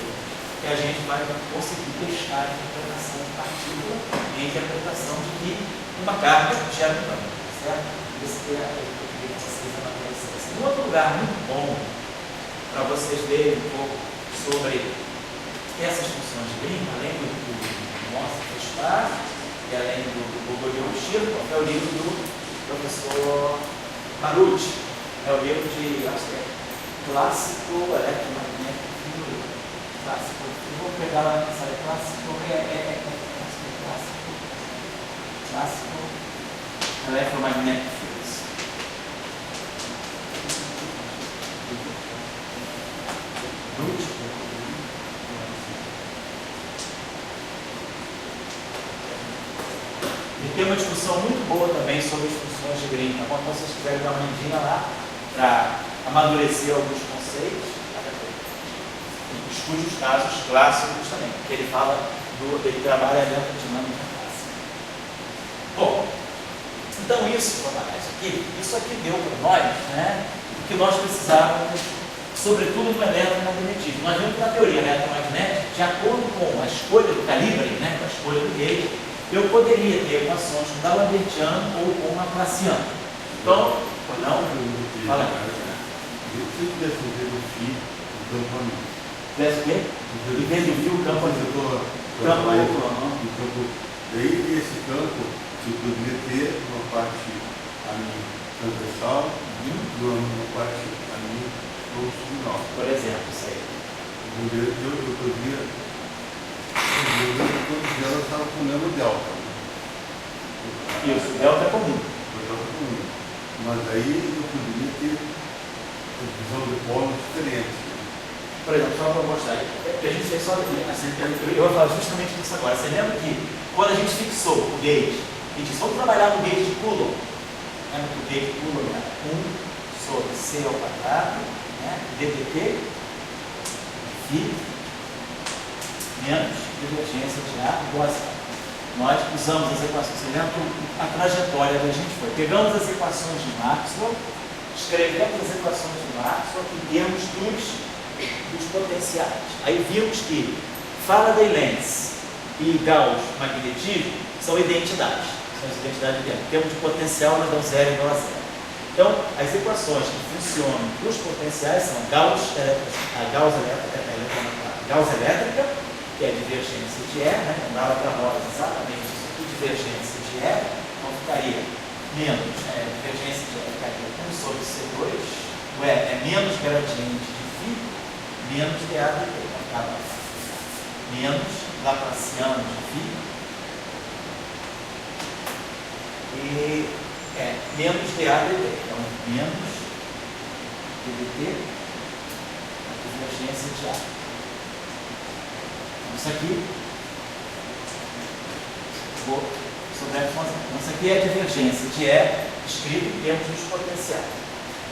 que a gente vai conseguir testar a interpretação de partícula e a interpretação de que uma carga gera um campo, certo? Esse é a ideia que vocês amadurecem. Um outro lugar muito bom para vocês verem um pouco sobre essas funções de Green, além do nosso espaço e além do Gogol-Shirko, é o livro do professor Marucci, é o livro de, acho que é Clássico Eletromagnético, Clássico, eu vou pegar lá nessa Clássico Electromagnetic Fields. E tem uma discussão muito boa também sobre as funções de Green, tá bom? Então, se vocês quiserem dar uma olhadinha lá para amadurecer alguns conceitos, estude os casos clássicos também, porque ele trabalha dentro de dinâmica clássica. Bom, então isso aqui deu para nós, né, o que nós precisávamos, sobretudo no eletromagnetismo. Nós vimos que na teoria eletromagnética, de acordo com a escolha do calibre, né, com a escolha do gauge, eu poderia ter equações com Laplaciano ou com Laplaciano. Então, não? Fala aí. Se eu tivesse um dedo fio, o campo amigo. Tivesse o quê? Em vez do fio, o campo amigo. Daí, esse campo, eu poderia ter uma parte a mim transversal e uma parte a mim longitudinal. Por exemplo, isso aí. Eu poderia todas elas estavam com o mesmo delta. Isso, o delta é comum. Mas aí eu poderia ter visão de polos diferentes. Por exemplo, só para mostrar, que a gente fez só eu vou falar justamente disso agora. Você lembra que quando a gente fixou o gauge, a gente disse, vamos trabalhar no gauge de Coulomb. Lembra que o gauge de Coulomb é 1 sobre C ao quadrado, né, ddt, φ, menos divergência de A igual a zero. Nós usamos as equações, você lembra que a trajetória da gente foi, pegamos as equações de Maxwell, escrevemos as equações de Maxwell em termos dos potenciais. Aí vimos que Faraday-Lenz e Gauss-magnetismo são identidades. São as identidades dentro. Em termos de potencial, nós damos 0 igual a 0. Então, as equações que funcionam para os potenciais são Gauss elétrica, que é a divergência de E, né? Não dava para nós exatamente isso aqui, divergência de E, então ficaria menos divergência de E, ficaria 1 sobre C2, o E é menos gradiente de φ, menos dA dt, então ficava menos Laplaciano de φ, e menos dA dt, então menos ddt, a divergência de A. Isso aqui, isso aqui é a divergência de E escrito em termos dos potenciais.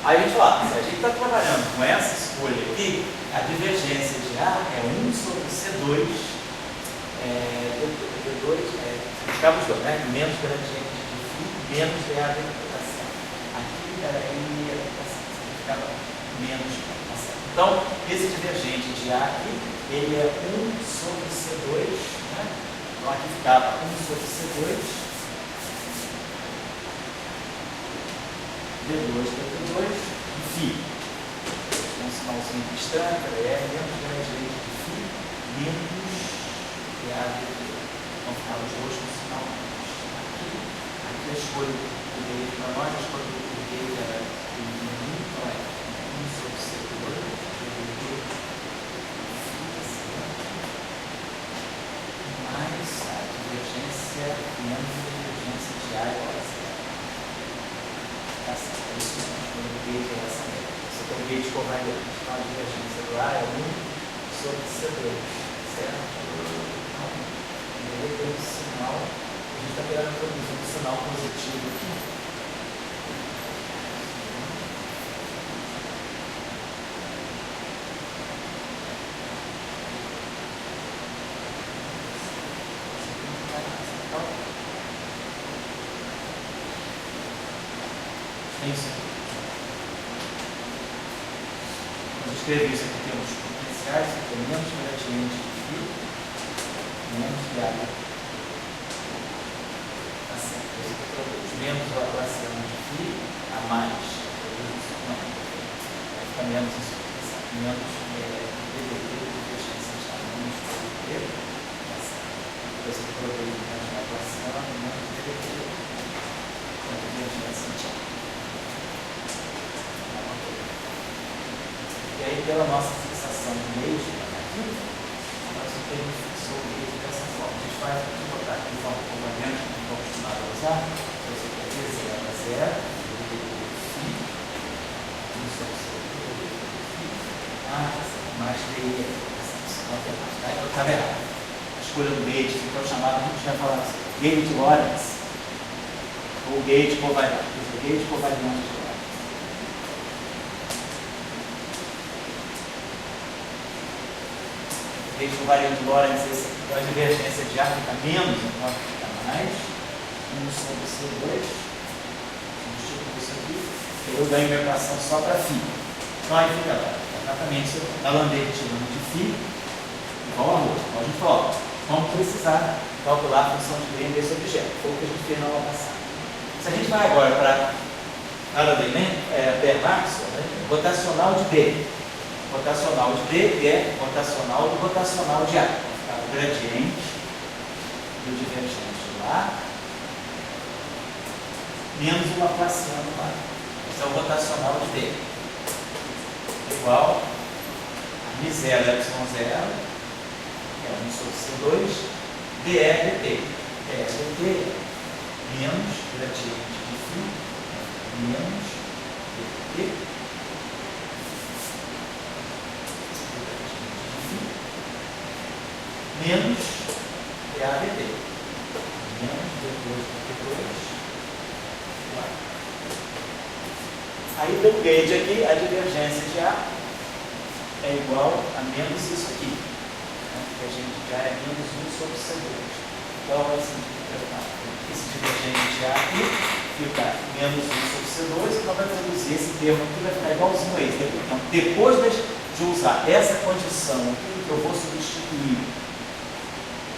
Aí a gente fala, se a gente está trabalhando com essa escolha aqui, a divergência de A é 1 sobre C2, ficava os dois, né? Menos gradiente de φ, menos dA da interpretação. Aqui era I a interpretação, ficava menos interpretação. Então, esse divergente de A aqui, ele é 1 sobre C2, né? Então aqui ficava 1 sobre C2, D2 dt2, φ. Um sinalzinho estranho, é menos gradiente de φ, menos dA dt. Então ficava os dois com sinal aqui a escolha do gauge para nós, a escolha do gauge era então é 1 sobre C2, mais a divergência menos a divergência de A igual a zero. Tá certo, é isso mesmo. O gauge é essa mesmo. Você tem um gauge covariante. Então a divergência do A é 1 sobre C2. Certo? Então, ele tem um sinal. A gente está querendo produzir um sinal positivo aqui. isso aqui. Vamos escrever isso aqui, temos potenciais, que é menos gradiente de φ, menos VH. Tá certo. Esse aqui é os menos o Laplaciano de φ, a mais. Não. Vai ficar menos isso. Menos PDT, menos PDT. Tá certo. Depois eu coloquei menos Laplaciano, menos PDT. E aí, pela nossa fixação de meios aqui, nós fixou o meio dessa forma. A gente faz aqui, botar aqui de forma componente, que não estou acostumado a usar. Então, você quer dizer 0 a 0, φ, isso é mais DI, eu estava errado. A escolha do gate, que é o chamado, a gente já falou assim, gate Lorentz, ou gate covariante. Gate covariante de Lorentz. Gate covariante de Lorentz, a divergência de A fica menos, então fica mais. 1 sobre C2. Substituo isso aqui. Eu ganho uma equação só para φ. Então aí fica exatamente isso. Dalambeiro tirando de φ igual a rho. Então a gente fala, vamos precisar calcular a função de green desse objeto. Foi o que a gente fez na aula passada. Se a gente vai agora para Maxwell, né? Rotacional de B. Rotacional de B é rotacional do rotacional de A. Vai ficar o gradiente do divergente lá, menos o Laplaciano lá. Esse é o rotacional de B. Igual a μ0 ε0, que é 1 sobre C2, dr dt. Dr dt menos gradiente de φ, menos dt, menos dAdt, menos d2 dt2. Aí pelo gauge aqui, a divergência de A é igual a menos isso aqui, né? Porque a gente já é menos 1 sobre C2. Então, assim, esse divergente de A aqui fica menos 1 sobre C2, então vai traduzir esse termo aqui, vai ficar igualzinho a esse. Então, depois de usar essa condição aqui, que eu vou substituir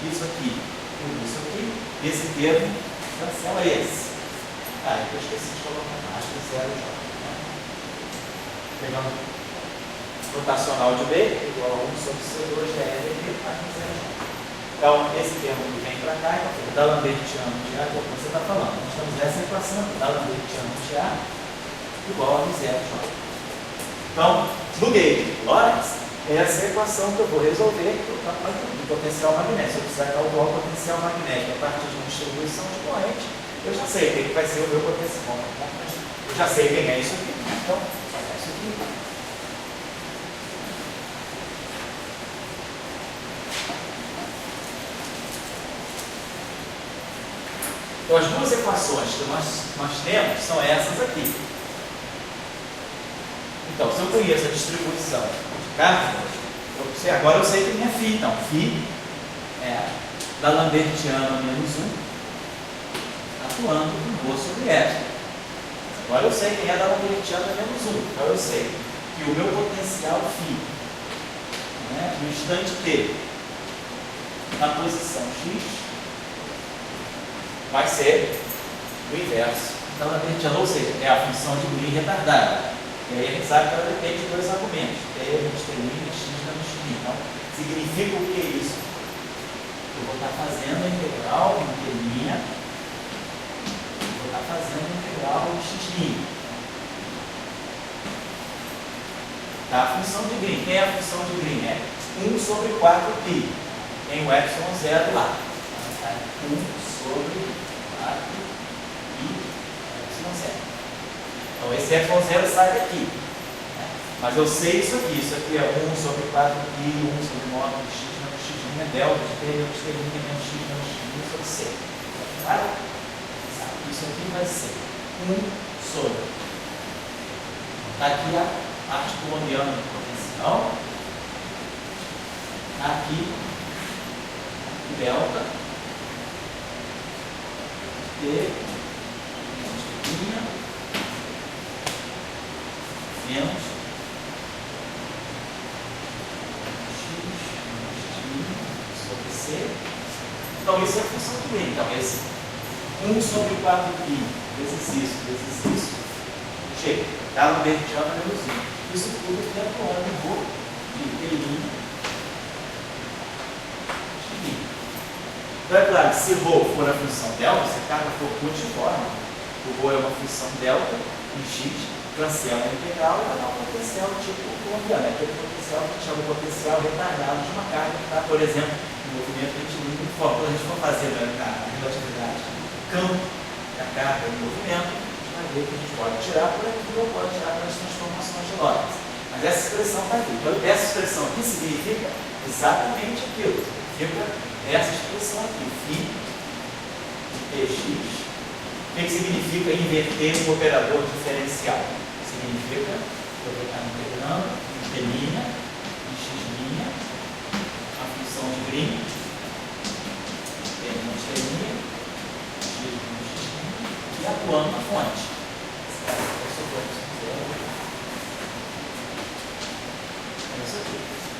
isso aqui por isso aqui, esse termo cancela esse. Ah, eu esqueci de colocar mais que 0 já. Pegando rotacional de B, igual a 1 sobre C2 dr, mais 0. Então, esse termo que vem para cá, então, o D'Alembertiano de A, que é o que você está falando. Nós temos essa equação, o D'Alembertiano de A igual a μ0. Então, no gauge Lorentz, essa é a equação que eu vou resolver do potencial magnético. Se eu precisar calcular o potencial magnético a partir de uma distribuição de corrente, eu já sei o que vai ser o meu potencial. Eu já sei quem é isso aqui, então, é isso aqui. Então, as duas equações que nós temos são essas aqui. Então, se eu conheço a distribuição de cálculos, agora eu sei quem é φ. Então, φ é D'Alembertiano menos 1, atuando com ρ sobre S. Agora eu sei quem é D'Alembertiano menos 1. Então, eu sei que o meu potencial φ, né, no instante t, na posição x, vai ser o inverso da D'Alembertiano, ou seja, é a função de Green retardada. E aí a gente sabe que ela depende de dois argumentos. E aí a gente tem y e x menos x. Então, significa o que é isso? Eu vou estar fazendo a integral em T', vou estar fazendo a integral em x'. Tá? A função de Green. Quem é a função de Green? É 1 sobre 4π. Tem o epsilon 0 lá. 1 sobre 4π epsilon 0. Então, esse epsilon 0 sai daqui. Né? Mas eu sei isso aqui. Isso aqui é 1 sobre 4π, 1 sobre 9 de x menos x' é delta de t menos t' menos x menos x sobre c. Claro? Isso aqui vai ser 1 sobre. Está aqui a parte colombiana do potencial. Aqui, delta t menos t'. menos x sobre c. Então, isso é a função de Green. Então, esse 1 sobre 4π vezes isso, chega. Dá no vertical menos 1. Isso tudo aqui é atuando no rho de L'. Então, é claro que se ρ for a função delta, se a carga for multiforme, o ρ é uma função delta em x, cancela a integral e vai dar um potencial tipo colombiano. Aquele potencial que a gente chama de potencial retardado de uma carga que está, por exemplo, em movimento uniforme. Quando a gente for fazer na relatividade campo da carga em movimento, a gente vai ver que a gente pode tirar por aqui ou pode tirar pelas transformações de Lorentz. Mas essa expressão está aqui. Então, essa expressão aqui significa exatamente aquilo. Significa essa expressão aqui, φ de px. O que significa inverter um operador diferencial? Significa que eu vou estar integrando d' e x', a função de Green, d' e atuando na fonte.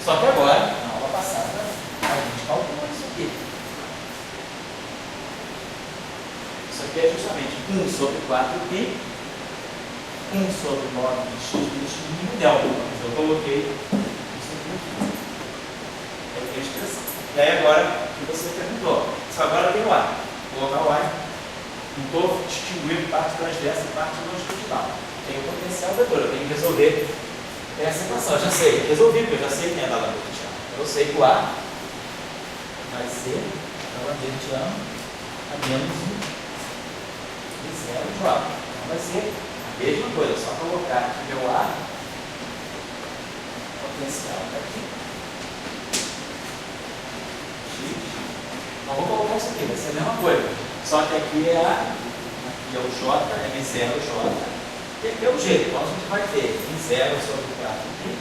Só que agora, na aula passada, a gente calculou isso aqui. Isso aqui é justamente 1 sobre 4π, 1 sobre 9 de x de x' e delta. Eu coloquei isso aqui. É a expressão. E aí agora, o que você perguntou? Isso agora tem o ar. Vou colocar o ar. Não estou distinguindo parte transversa e parte longitudinal. Tem o potencial vetor. Eu tenho que resolver essa equação. Eu já sei. Resolvi, porque eu já sei quem é da longitudinal. Eu sei que o ar vai ser a longitudinal a menos 1 de 0 de ar. Então vai ser a mesma coisa. Só colocar aqui meu ar. Potencial está aqui. X. Então vou colocar isso aqui. Vai ser a mesma coisa. Só que aqui é aqui é o J, é M0J, e aqui é o G. Então a gente vai ter M0 sobre 4π.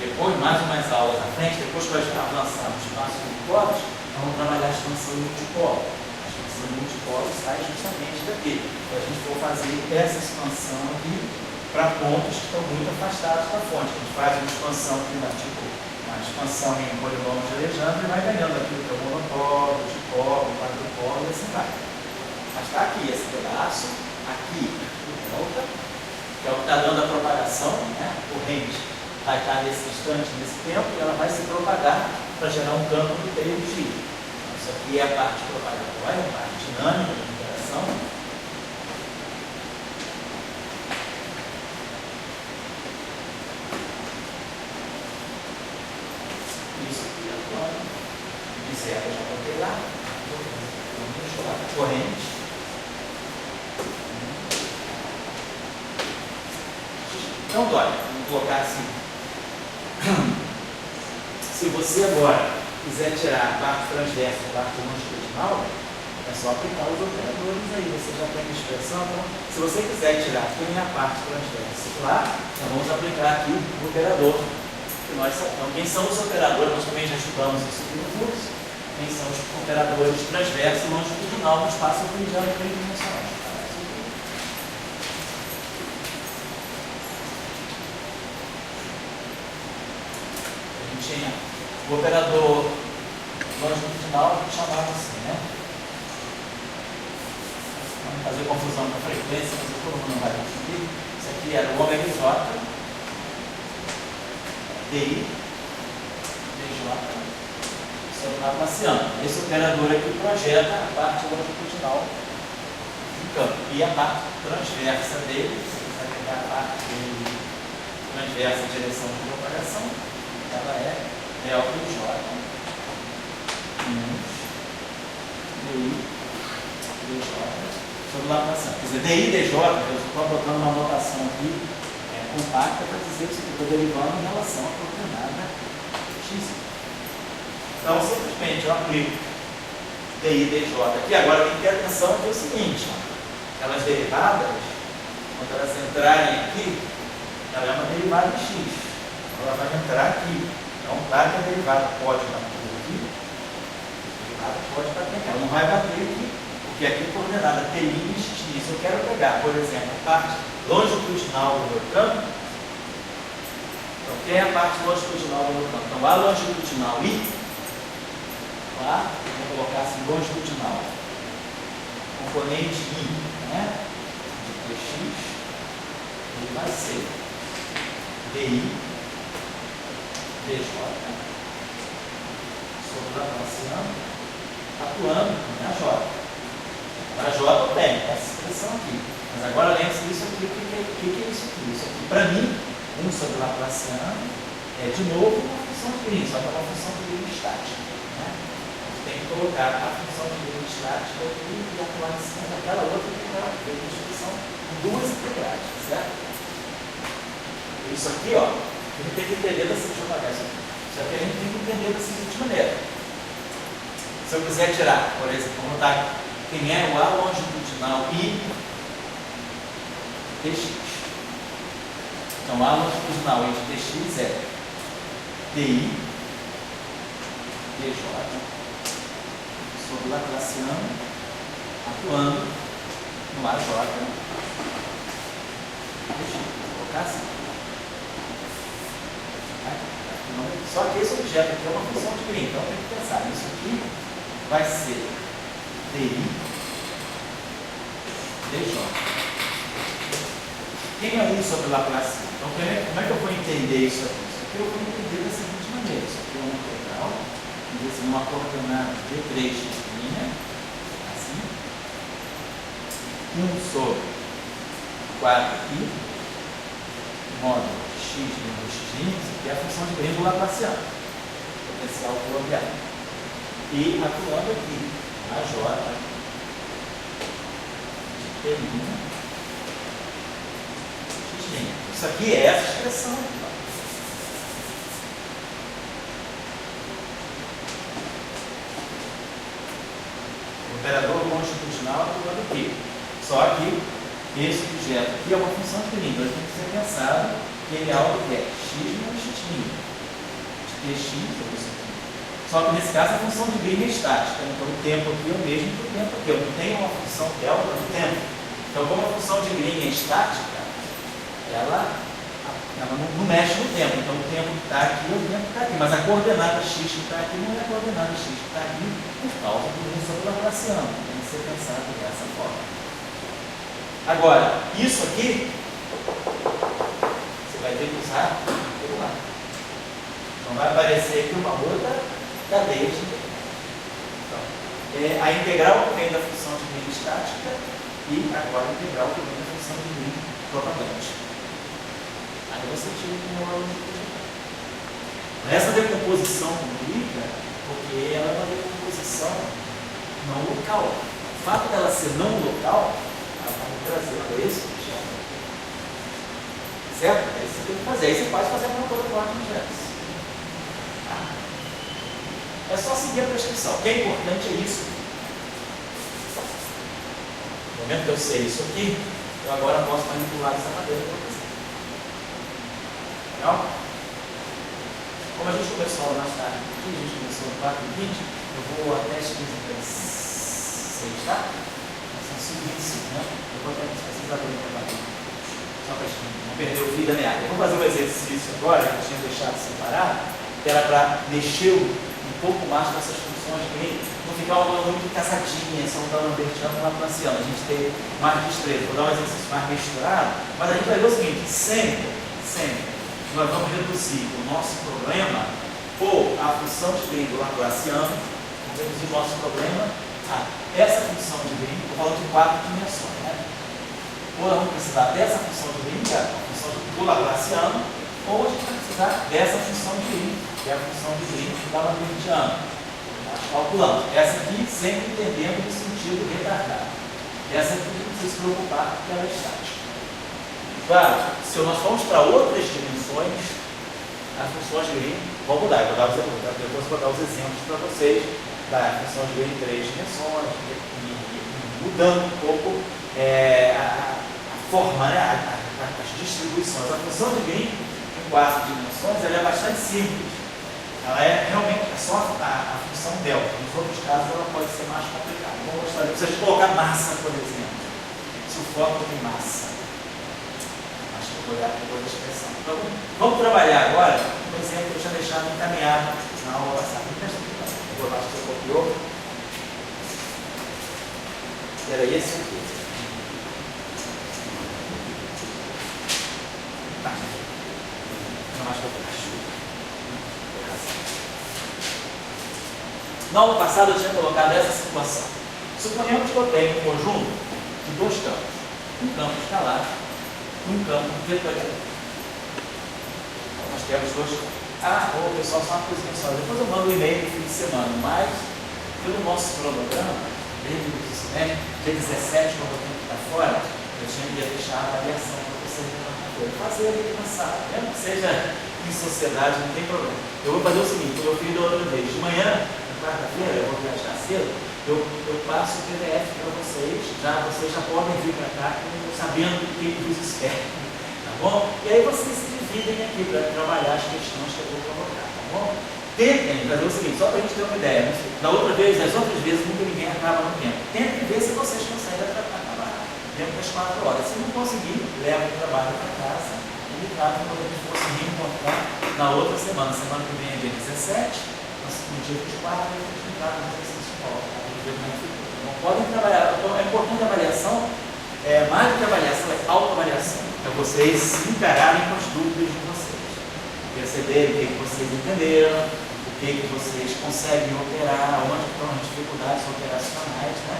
Depois, mais umas aulas à frente, depois que nós avançarmos no espaço de polos, vamos trabalhar a expansão multipolo. A expansão multipolo sai justamente daqui. Então, a gente for fazer essa expansão aqui para pontos que estão muito afastados da fonte. A gente faz uma expansão aqui, tipo, uma expansão em polinômio de Legendre e vai ganhando aqui o monopolo, dipolo, quadrupolo e assim vai. Mas está aqui esse pedaço, aqui o delta, que é o que está dando a propagação, né? Corrente vai estar nesse instante, nesse tempo, e ela vai se propagar para gerar um campo do meio de G. Isso aqui é a parte propagatória, a parte dinâmica da interação. Isso aqui é atuando. De zero já botei lá. Corrente. Então, olha, vamos colocar assim. Se você agora quiser tirar a parte transversa e a parte longitudinal, é só aplicar os operadores aí. Você já tem a expressão. Então, se você quiser tirar quem é a parte transversa lá, nós vamos aplicar aqui o operador. Que nós sabemos. Quem são os operadores? Nós também já estudamos isso aqui no curso. Quem são os operadores transverso e longitudinal no espaço euclidiano tridimensional. Tinha o operador longitudinal, a gente chamava assim, né? Vamos fazer confusão com a frequência, mas o povo não vai conseguir. Isso aqui era o ômega J, DI, DJ, sobre o Laplaciano. Esse operador aqui projeta a parte longitudinal do campo. E a parte transversa dele, você vai pegar a parte dele transversa em direção de propagação. Ela é delta de J menos DI dJ sobre Laplaciano. Quer dizer, DI dJ, eu estou botando uma notação aqui compacta para dizer que eu estou derivando em relação à coordenada x. Então, simplesmente eu aplico DI dJ aqui. Agora, tem que ter atenção aqui é o seguinte: aquelas derivadas, quando elas entrarem aqui, ela é uma derivada de x. Ela vai entrar aqui. Então, claro que a derivada pode bater aqui, a derivada pode bater aqui. Ela não vai bater aqui, porque aqui é coordenada t' e x'. Eu quero pegar, por exemplo, a parte longitudinal do meu campo. Então, quem é a parte longitudinal do meu campo? Então, a longitudinal I, lá, vou colocar assim, longitudinal, componente I, né, de dx, ele vai ser dI, dj, sobre Laplaciano, atuando na J. Para J eu tenho essa expressão aqui. Mas agora lembre-se disso aqui. O que é isso aqui? Isso aqui, para mim, 1 sobre Laplaciano é de novo uma função de Green, só que é uma função de Green estática. Né? Você tem que colocar a função de Green estática aqui e atuar em cima daquela outra integral. Porque a são duas integrais, certo? Isso aqui, ó, a gente tem que entender da seguinte maneira. Isso aqui a gente tem que entender da seguinte maneira. Se eu quiser tirar, por exemplo, vamos botar aqui. Quem é o A longitudinal I dx. Então, A longitudinal I de dx é dI dj sobre Laplaciano atuando no AJ dx. Vou colocar assim. Só que esse objeto aqui é uma função de Green, então tem que pensar. Isso aqui vai ser dI dj. Quem é 1 sobre Laplaciano? Então, como é que eu vou entender isso aqui? Isso aqui eu vou entender da seguinte maneira. Isso aqui é uma integral, uma coordenada d3 linha, assim. 1 sobre 4i, módulo de x menos x', que é a função de Green do Laplaciano, potencial coloquial. E atuando aqui, a J de T', x'. Isso aqui é essa expressão aqui. O operador longitudinal atuando aqui. Só que esse objeto aqui é uma função de Green, então tem que ser pensado que ele é algo que é x menos x'. De Tx, isso aqui. Só que nesse caso a função de Green é estática, então o tempo aqui é o mesmo que o tempo aqui. Eu não tenho uma função delta no tempo. Então, como a função de Green é estática, ela não mexe no tempo. Então, o tempo que está aqui é o tempo que está aqui. Mas a coordenada x que está aqui não é a coordenada x que está aqui por causa do 1 sobre Laplaciano. Tem que ser pensado dessa forma. Agora, isso aqui, você vai ter que usar pelo lado. Então, vai aparecer aqui uma outra cadeia de integral. Então, a integral que vem da função de Green estática e agora a integral que vem da função de Green propagante. Aí você tira o valor longitudinal. Essa decomposição complica porque ela é uma decomposição não local. O fato dela ser não local, ela está me trazendo esse objeto. Certo? Aí você tem que fazer. Aí você pode fazer uma coisa com objetos. É só seguir a prescrição. O que é importante é isso. No momento que eu sei isso aqui, eu agora posso manipular essa madeira para você. Legal? Como a gente começou mais tarde aqui, a gente começou no 4h20, eu vou até as 15h36, tá? São 5h25, né? Eu vou até vocês abrirem para bater. Só para a gente não perder o fio da meada. Eu vou fazer um exercício agora, que eu tinha deixado separado, que era para mexer um pouco mais com essas funções que não ficar uma coisa muito casadinha, só um lambertiano e Laplaciano. A gente tem mais destreza. Vou dar um exercício mais misturado, mas a gente vai ver o seguinte: sempre nós vamos reduzir o nosso problema ou a função de Green do Laplaciano, vamos reduzir o nosso problema a essa função de Green, estou falando de 4 dimensões, né? Ou nós vamos precisar dessa função de Green, que é a função do Laplaciano, ou a gente vai precisar dessa função de Green, que é a função de Green da Lambertiano. Nós calculamos. Essa aqui sempre entendendo no sentido retardado. Essa aqui não precisa se preocupar porque ela é estática. Claro, se nós formos para outras dimensões, as funções de Green vão mudar. Eu vou dar depois vou dar os exemplos para vocês da função de Green em 3 dimensões, mudando um pouco a forma, né? a as distribuições. A função de green em 4 dimensões ela é bastante simples. Ela é realmente só a função delta. Nos outros casos ela pode ser mais complicada. Vou mostrar aqui. Vocês colocar massa, por exemplo. Se o fóton tem massa. Acho que vou olhar para toda a expressão. Então, vamos trabalhar agora, por exemplo, eu já deixava encaminhado na aula passada. Eu acho que você copiou. Era esse aqui. Tá. Não mais para baixo. Na aula passada eu tinha colocado essa situação. Suponhamos que eu tenho um conjunto de 2 campos. Um campo escalar e um campo vetorial. Então, nós temos 2 campos. Pessoal, só uma coisinha só. Depois eu mando um e-mail no fim de semana, mas pelo nosso cronograma, desde o início, né? Dia 17, quando eu tenho que estar fora, eu tinha que deixar a avaliação para vocês fazer ali na sala, mesmo que seja em sociedade, não tem problema. Eu vou fazer o seguinte, como eu fiz da outra vez, de manhã, na quarta-feira, eu vou viajar cedo, eu passo o PDF para vocês já podem vir para cá sabendo o que vos espera, tá bom? E aí vocês se dividem aqui para trabalhar as questões que eu vou colocar, tá bom? Tentem fazer o seguinte, só para a gente ter uma ideia, né? Da outra vez, das outras vezes, nunca ninguém acaba no tempo. Tentem ver se vocês conseguem acabar dentro das 4 horas. Se não conseguir, leva o trabalho para casa e me traga quando a gente for se reencontrar na outra semana. Semana que vem é dia 17, no dia 24, a gente traga no exercício de volta. Não podem trabalhar. Então, é importante a avaliação, mais do que avaliação, é autoavaliação. É vocês se encararem com as dúvidas de vocês. Perceberem o que vocês entenderam, o que vocês conseguem operar, onde estão as dificuldades operacionais, né?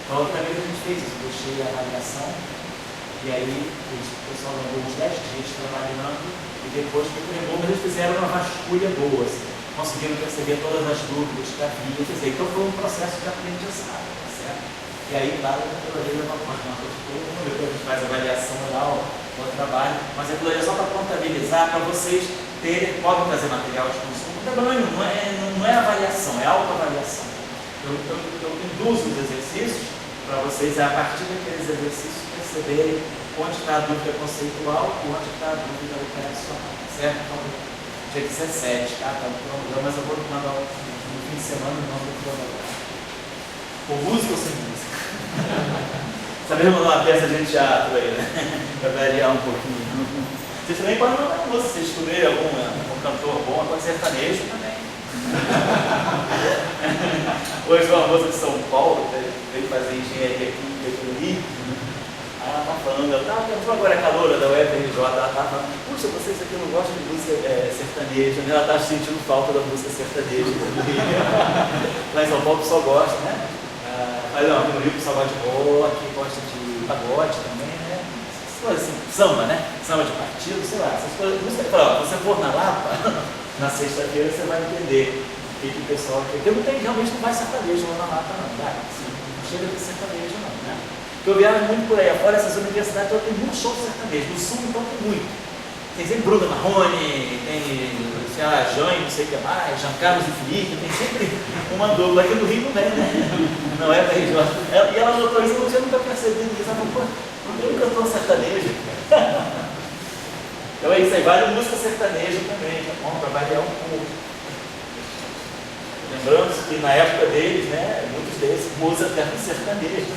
Então, outra vez a gente fez isso, eu deixei a avaliação e aí o pessoal levou uns 10 dias trabalhando e depois que entregou, mas eles fizeram uma vasculha boa, assim, conseguiram perceber todas as dúvidas que havia, quer dizer, então foi um processo de aprendizado, tá certo? E aí, claro, toda vez uma coisa, depois a gente faz a avaliação oral, o trabalho, mas aquilo é só para contabilizar, para vocês podem fazer material de consumo. O tamanho não é avaliação, é autoavaliação. Eu induzo os exercícios para vocês, a partir daqueles exercícios, perceberem onde está a dúvida conceitual e onde está a dúvida operacional. Certo? Então, dia 17, tá? Tá no cronograma, mas eu vou mandar no fim de semana o nome do cronograma. Com música ou sem música? Saber mandar uma peça de teatro aí, né? Para variar um pouquinho. Vocês também podem mandar uma música, se descobrirem algum cantor bom, pode ser sertanejo também. Hoje uma moça de São Paulo veio fazer engenharia química aqui no Rio. Aí ela estava falando, ela agora a caloura da UFRJ, ela estava falando, puxa, vocês aqui não gostam de música sertaneja, né? Ela estava sentindo falta da música sertaneja. Lá em São Paulo o pessoal gosta, né? Mas não, aqui no Rio o pessoal gosta de rock, gosta de pagode também, né? Assim, samba, né? Samba de partido, sei lá, essas coisas. Se você for na Lapa, na sexta-feira, você vai entender o que o pessoal quer. Porque realmente não vai sertanejo lá na Lapa, não, vai? Assim, não chega de sertanejo, não, né? Porque eu viajo muito por aí afora, essas universidades todas tem muito show sertanejo. No sul, então, tem muito. Tem sempre Bruna Marrone, tem, sei lá, Jane, não sei o que mais, Jean Carlos e Felipe, tem sempre uma dupla. Aqui no Rio não tem, né? Não é pra RJ. E ela notou isso, eu já nunca percebi isso. Ela falou, pô, não tem um cantor sertanejo. Então é isso aí, vale música sertaneja também, tá bom? Para variar um pouco. Lembrando que na época deles, né, muitos deles usam até no sertanejo.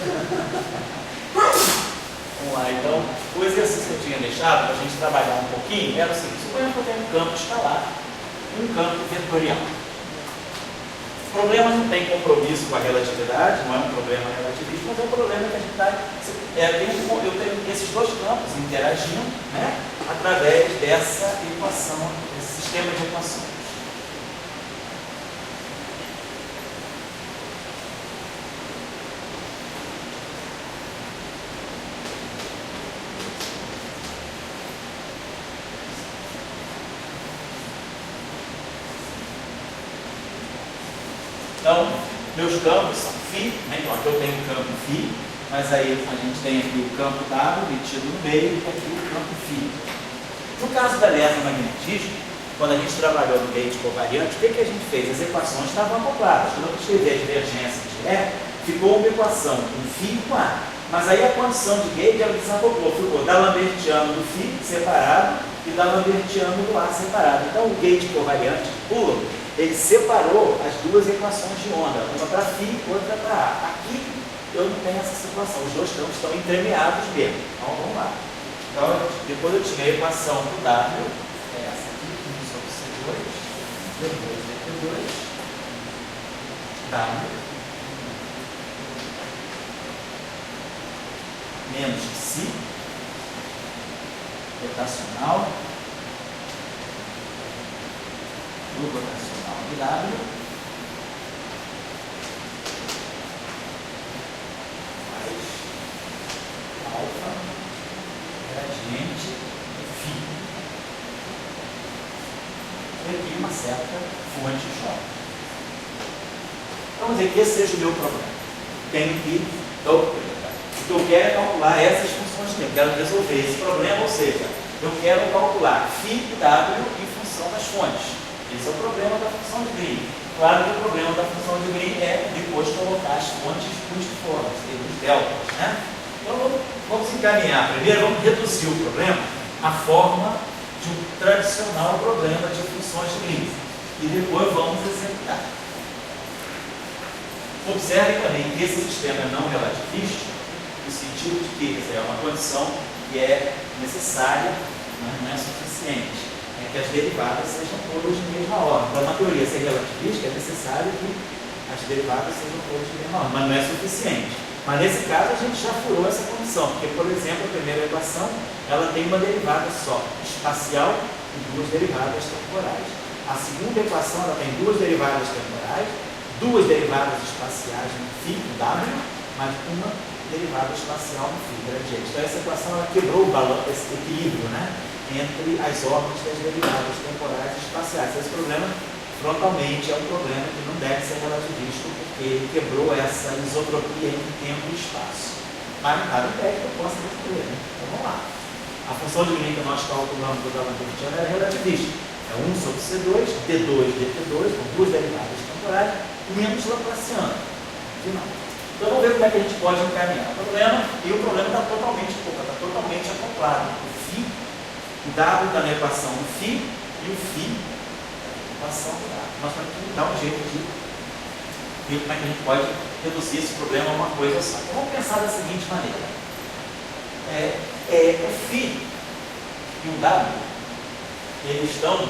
Vamos lá, então, o exercício que eu tinha deixado para a gente trabalhar um pouquinho era o seguinte: suponhamos que eu tenho um campo escalar e um campo vetorial. O problema não tem compromisso com a relatividade, não é um problema relativista, mas é um problema que a gente está. Eu tenho esses 2 campos interagindo, né, através dessa equação, desse sistema de equações. Então, meus campos são φ, né? Então aqui eu tenho o campo φ, mas aí a gente tem aqui o campo W metido no meio e aqui o campo φ. No caso da eletromagnetismo, quando a gente trabalhou no leite covariante, o que a gente fez? As equações estavam acopladas. Quando eu escrevi a divergência de E, ficou uma equação com φ e com A. Mas aí a condição de gauge ela desacoplou, ficou D'Alembertiano do φ separado e D'Alembertiano do A separado. Então o gauge covariante de Coulomb, ele separou as duas equações de onda, uma para φ e outra para A. Aqui eu não tenho essa situação, os dois campos estão entremeados mesmo. Então vamos lá. Então, depois eu tinha a equação do W, é essa aqui, 1 sobre C2, D2, DT2, W, menos φ, rotacional, do rotacional de W, mais alfa, gradiente de φ. E aqui uma certa fonte J. Vamos dizer que esse seja o meu problema. Tenho que, o que eu quero é calcular essas funções de tempo. Quero resolver esse problema, ou seja, eu quero calcular φ e W em função das fontes. Esse é o problema da função de Green. Claro que o problema da função de Green é depois colocar as fontes multiformes, os deltas, né? Então vamos encaminhar. Primeiro vamos reduzir o problema à forma de um tradicional problema de funções de Green. E depois vamos executar. Observe também que esse sistema é não relativista, no sentido de que é uma condição que é necessária, mas não é suficiente. É que as derivadas sejam todas de mesma ordem. Para uma teoria ser relativista, é necessário que as derivadas sejam todas de mesma ordem, mas não é suficiente. Mas nesse caso a gente já furou essa condição, porque, por exemplo, a primeira equação ela tem uma derivada só, espacial, e duas derivadas temporais. A segunda equação ela tem duas derivadas temporais, duas derivadas espaciais no φ, W, mas uma derivada espacial no φ, gradiente. Então essa equação ela quebrou o balanço, esse equilíbrio, né, entre as órbitas das derivadas temporais e espaciais. Esse problema, frontalmente, é um problema que não deve ser relativista, porque ele quebrou essa isotropia entre tempo e espaço. Mas nada impede que eu possa resolver, né? Então vamos lá. A função de Green que nós calculamos do D'Alembertiano é relativista. É 1 sobre C2, D2, DT2, com duas derivadas temporais, menos Laplaciano. Então vamos ver como é que a gente pode encaminhar o problema. E o problema está totalmente acoplado. O φ, o W está na equação do φ e o φ na equação do W. Nós temos que dar um jeito de ver como é que a gente pode reduzir esse problema a uma coisa só. Então vamos pensar da seguinte maneira. O φ e o W, eles estão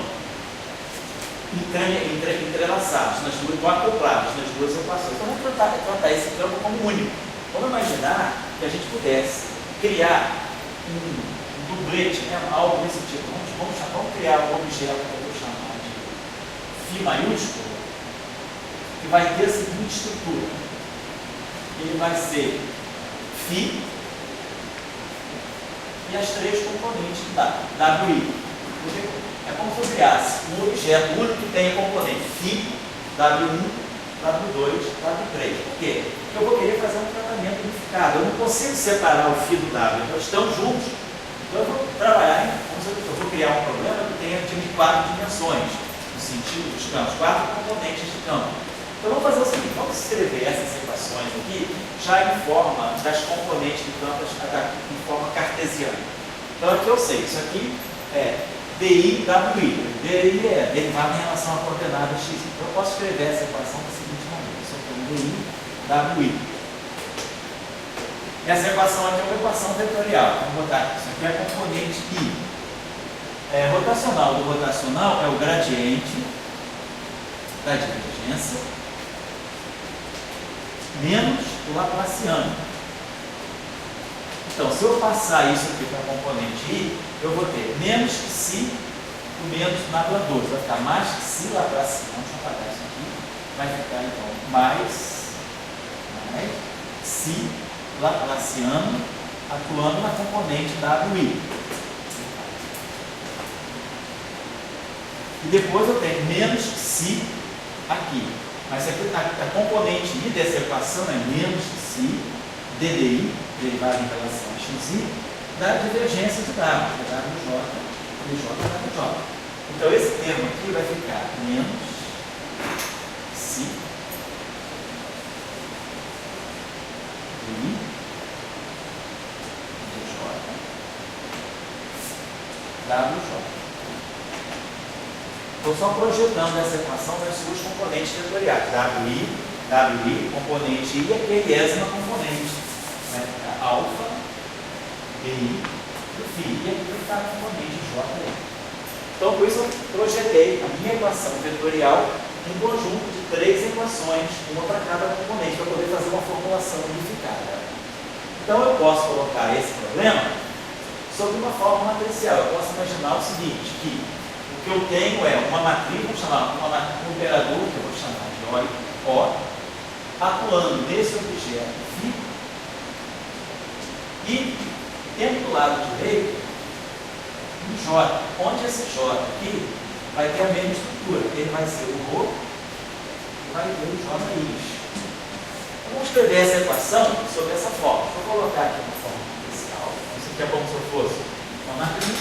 entrelaçados, estão acoplados nas duas equações. Então vamos tratar esse campo como único. Vamos imaginar que a gente pudesse criar um dublete, né, algo desse tipo. Vamos criar um objeto que eu vou chamar de φ maiúsculo, que vai ter a seguinte estrutura. Ele vai ser φ e as três componentes da WI. É como se eu criasse um objeto único que tenha componente φ, W1, W2, W3. Por quê? Porque eu vou querer fazer um tratamento unificado. Eu não consigo separar o φ do W, eles estão juntos. Então eu vou trabalhar, eu vou criar um problema que tenha de 4 dimensões, no sentido dos campos, 4 componentes de campo. Então vamos fazer o seguinte, vamos escrever essas equações aqui já em forma das componentes de campo, em forma cartesiana. Então aqui eu sei, isso aqui é DI, WI. DI é derivada em relação à coordenada x. Então eu posso escrever essa equação da seguinte maneira. Isso aqui é DI, WI. Essa equação aqui é uma equação vetorial. Vamos botar aqui. Isso aqui é a componente I. Rotacional do rotacional é o gradiente da divergência menos o Laplaciano. Então, se eu passar isso aqui para a componente I, eu vou ter menos que si, o menos na água 12. Vai ficar mais que si Laplaciano. Deixa eu apagar isso aqui. Vai ficar, então, mais si Laplaciano atuando na componente WI. E depois eu tenho menos que si aqui. Mas aqui, a componente I dessa equação é menos que si DDI, derivada em relação a xi, da divergência de W, que é WJ, WJ. Então esse termo aqui vai ficar menos si DI WJ. Estou só projetando essa equação nas suas componentes vetoriais. WI, componente I, e a quiésima componente. Né? Alfa, BI, do φ. E aqui está a componente J. Então, por isso eu projetei a minha equação vetorial em conjunto de 3 equações, uma para cada componente, para poder fazer uma formulação unificada. Então, eu posso colocar esse problema sob uma forma matricial. Eu posso imaginar o seguinte, que o que eu tenho é uma matriz, vamos chamar um operador, que eu vou chamar de O, atuando nesse objeto φ, e tendo do lado direito um J, onde esse J aqui vai ter a mesma estrutura. Ele vai ser o ρ e vai ter o JI. Vamos escrever essa equação sob essa forma. Vou colocar aqui uma forma especial. Isso aqui é como se eu fosse uma matriz.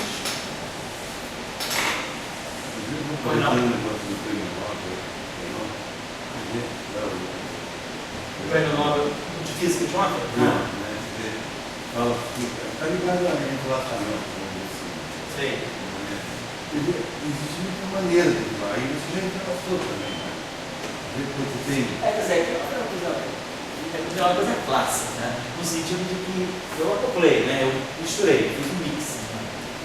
Pois não. O prêmio Nobel de Física de ontem? Não, está ligado a relacionamento, Sei. existe muita maneira de falar, e você já relacionou também, né? Depois você tem. Quer dizer, que é uma coisa clássica, né? No sentido de que eu acoplei, né? Eu misturei, fiz um mix. Né?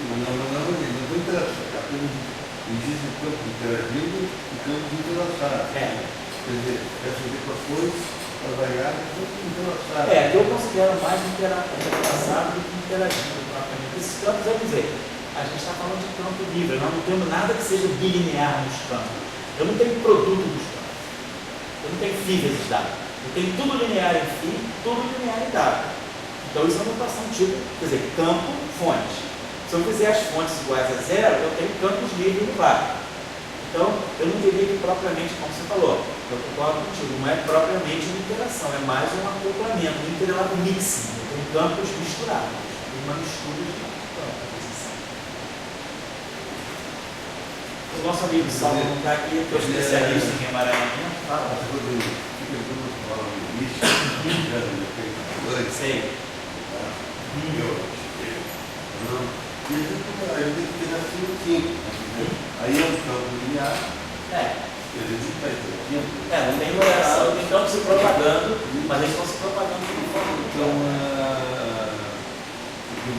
Não estou interessado. Existe o campo interagido e o campo entrelaçado. Quer dizer, essas equações, as variáveis, são entrelaçadas. Eu considero mais entrelaçado do que interagido propriamente. Esses campos, eu dizer, a gente está falando de campo livre, nós não temos nada que seja bilinear nos campos. Eu não tenho produto dos campos. Eu não tenho φ vezes W. Eu tenho tudo linear em φ, tudo linear em W. Então isso é uma notação tipo, quer dizer, campo, fonte. Se eu fizer as fontes iguais a zero, eu tenho campos livres no VAR. Então, eu não diria que propriamente, como você falou, eu concordo contigo, não é propriamente uma interação, é mais um acoplamento, um interlado mixing. Eu tenho campos misturados, uma mistura de campos. O nosso amigo Saulo não está aqui, que é especialista em emaranhamento. Sei. E a gente tem que pegar assim, aí é um campo linear, e a gente está interagindo. Não tem variação, tem campos se propagando, mas eles estão se propagando de uma forma. Então, eu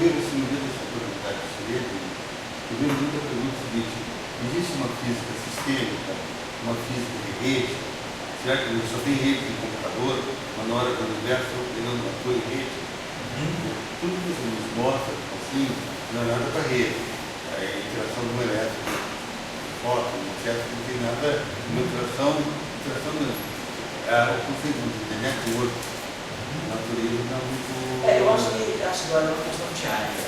vejo assim, no meio dessa probabilidade de segredo, eu vejo muita pergunta seguinte: existe uma física sistêmica, uma física de rede? Será que só tem rede de computador, mas na hora do universo ele não atua em rede? Tudo que você nos mostra, assim, não é nada para rede. A interação do elétrico, fóton, etc., não tem nada, uma interação não. O conceito de network, natureza não é muito. Eu acho que agora é uma questão de área.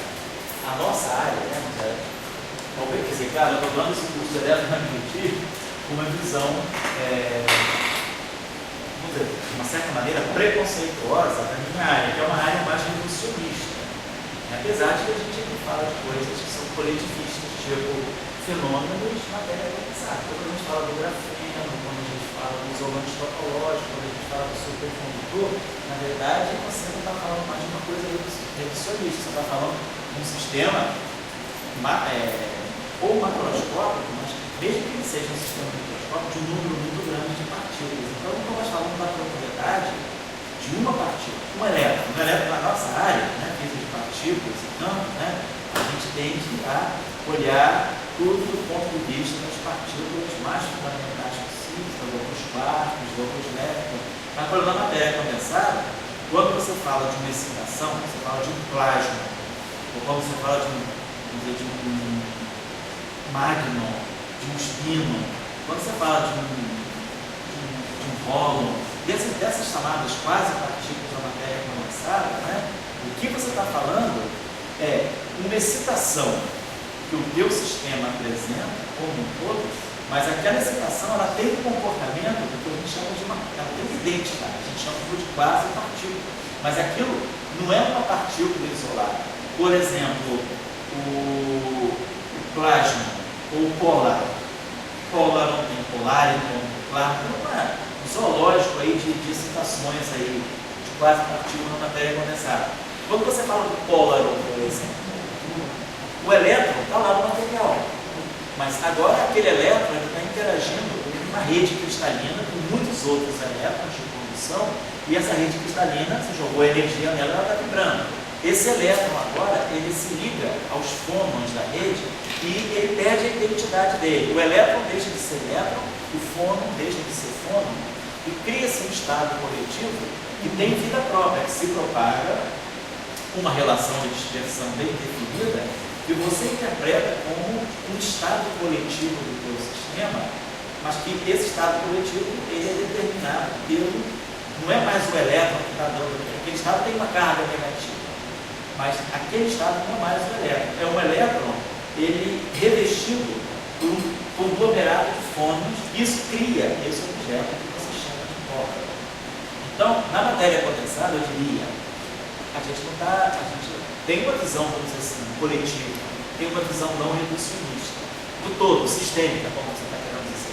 A nossa área, né, quer dizer, claro, eu estou dando esse curso eletromagnetismo com uma visão, vamos dizer, de uma certa maneira, preconceituosa da minha área, que é uma área mais reducionista. Apesar de que a gente aqui fala de coisas que são coletivistas, tipo fenômenos de matéria condensada. Quando a gente fala do grafeno, quando a gente fala do isolante topológico, quando a gente fala do supercondutor, na verdade você não está falando mais de uma coisa reducionista, você está falando de um sistema ou macroscópico, mas mesmo que ele seja um sistema microscópico, de um número muito grande de partículas. Então não estamos falando da propriedade de uma partícula, um elétron. Um elétron na nossa área, né, física de partículas, então, né, a gente tem que olhar tudo do ponto de vista das partículas mais fundamentais possíveis, dos loucos quartos, dos loucos elétrons. Mas, por exemplo, na matéria condensada, quando você fala de uma excitação, você fala de um plasma, ou quando você fala de um magnon, de um spino, quando você fala de um rolo, dessas chamadas quase partículas da matéria condensada, né, o que você está falando é uma excitação que o teu sistema apresenta como um todo, mas aquela excitação ela tem um comportamento que a gente chama de ela tem uma identidade, a gente chama de quase partícula, mas aquilo não é uma partícula isolada. Por exemplo, o plasma ou o polar. Polar não tem polar, então claro, não é um zoológico aí de excitações aí, de quase partícula na matéria condensada. Quando você fala do polar, por exemplo, O elétron está lá no material, mas agora aquele elétron está interagindo com uma rede cristalina com muitos outros elétrons de condução, e essa rede cristalina, você jogou energia nela, ela está vibrando. Esse elétron agora, ele se liga aos fônons da rede e ele perde a identidade dele. O elétron deixa de ser elétron, o fônon deixa de ser fônon, e cria-se um estado coletivo que tem vida própria, que se propaga uma relação de dispersão bem definida, que você interpreta como um estado coletivo do teu sistema, mas que esse estado coletivo ele é determinado pelo, não é mais o elétron que está dando, aquele estado tem uma carga negativa, mas aquele estado não é mais o elétron, é um elétron, ele revestido por um conglomerado de fônons, isso cria esse objeto que você chama de corpo. Então, na matéria condensada, eu diria, a gente tem uma visão, vamos dizer assim, coletiva, tem uma visão não reducionista, do todo, sistêmica, como você está querendo dizer.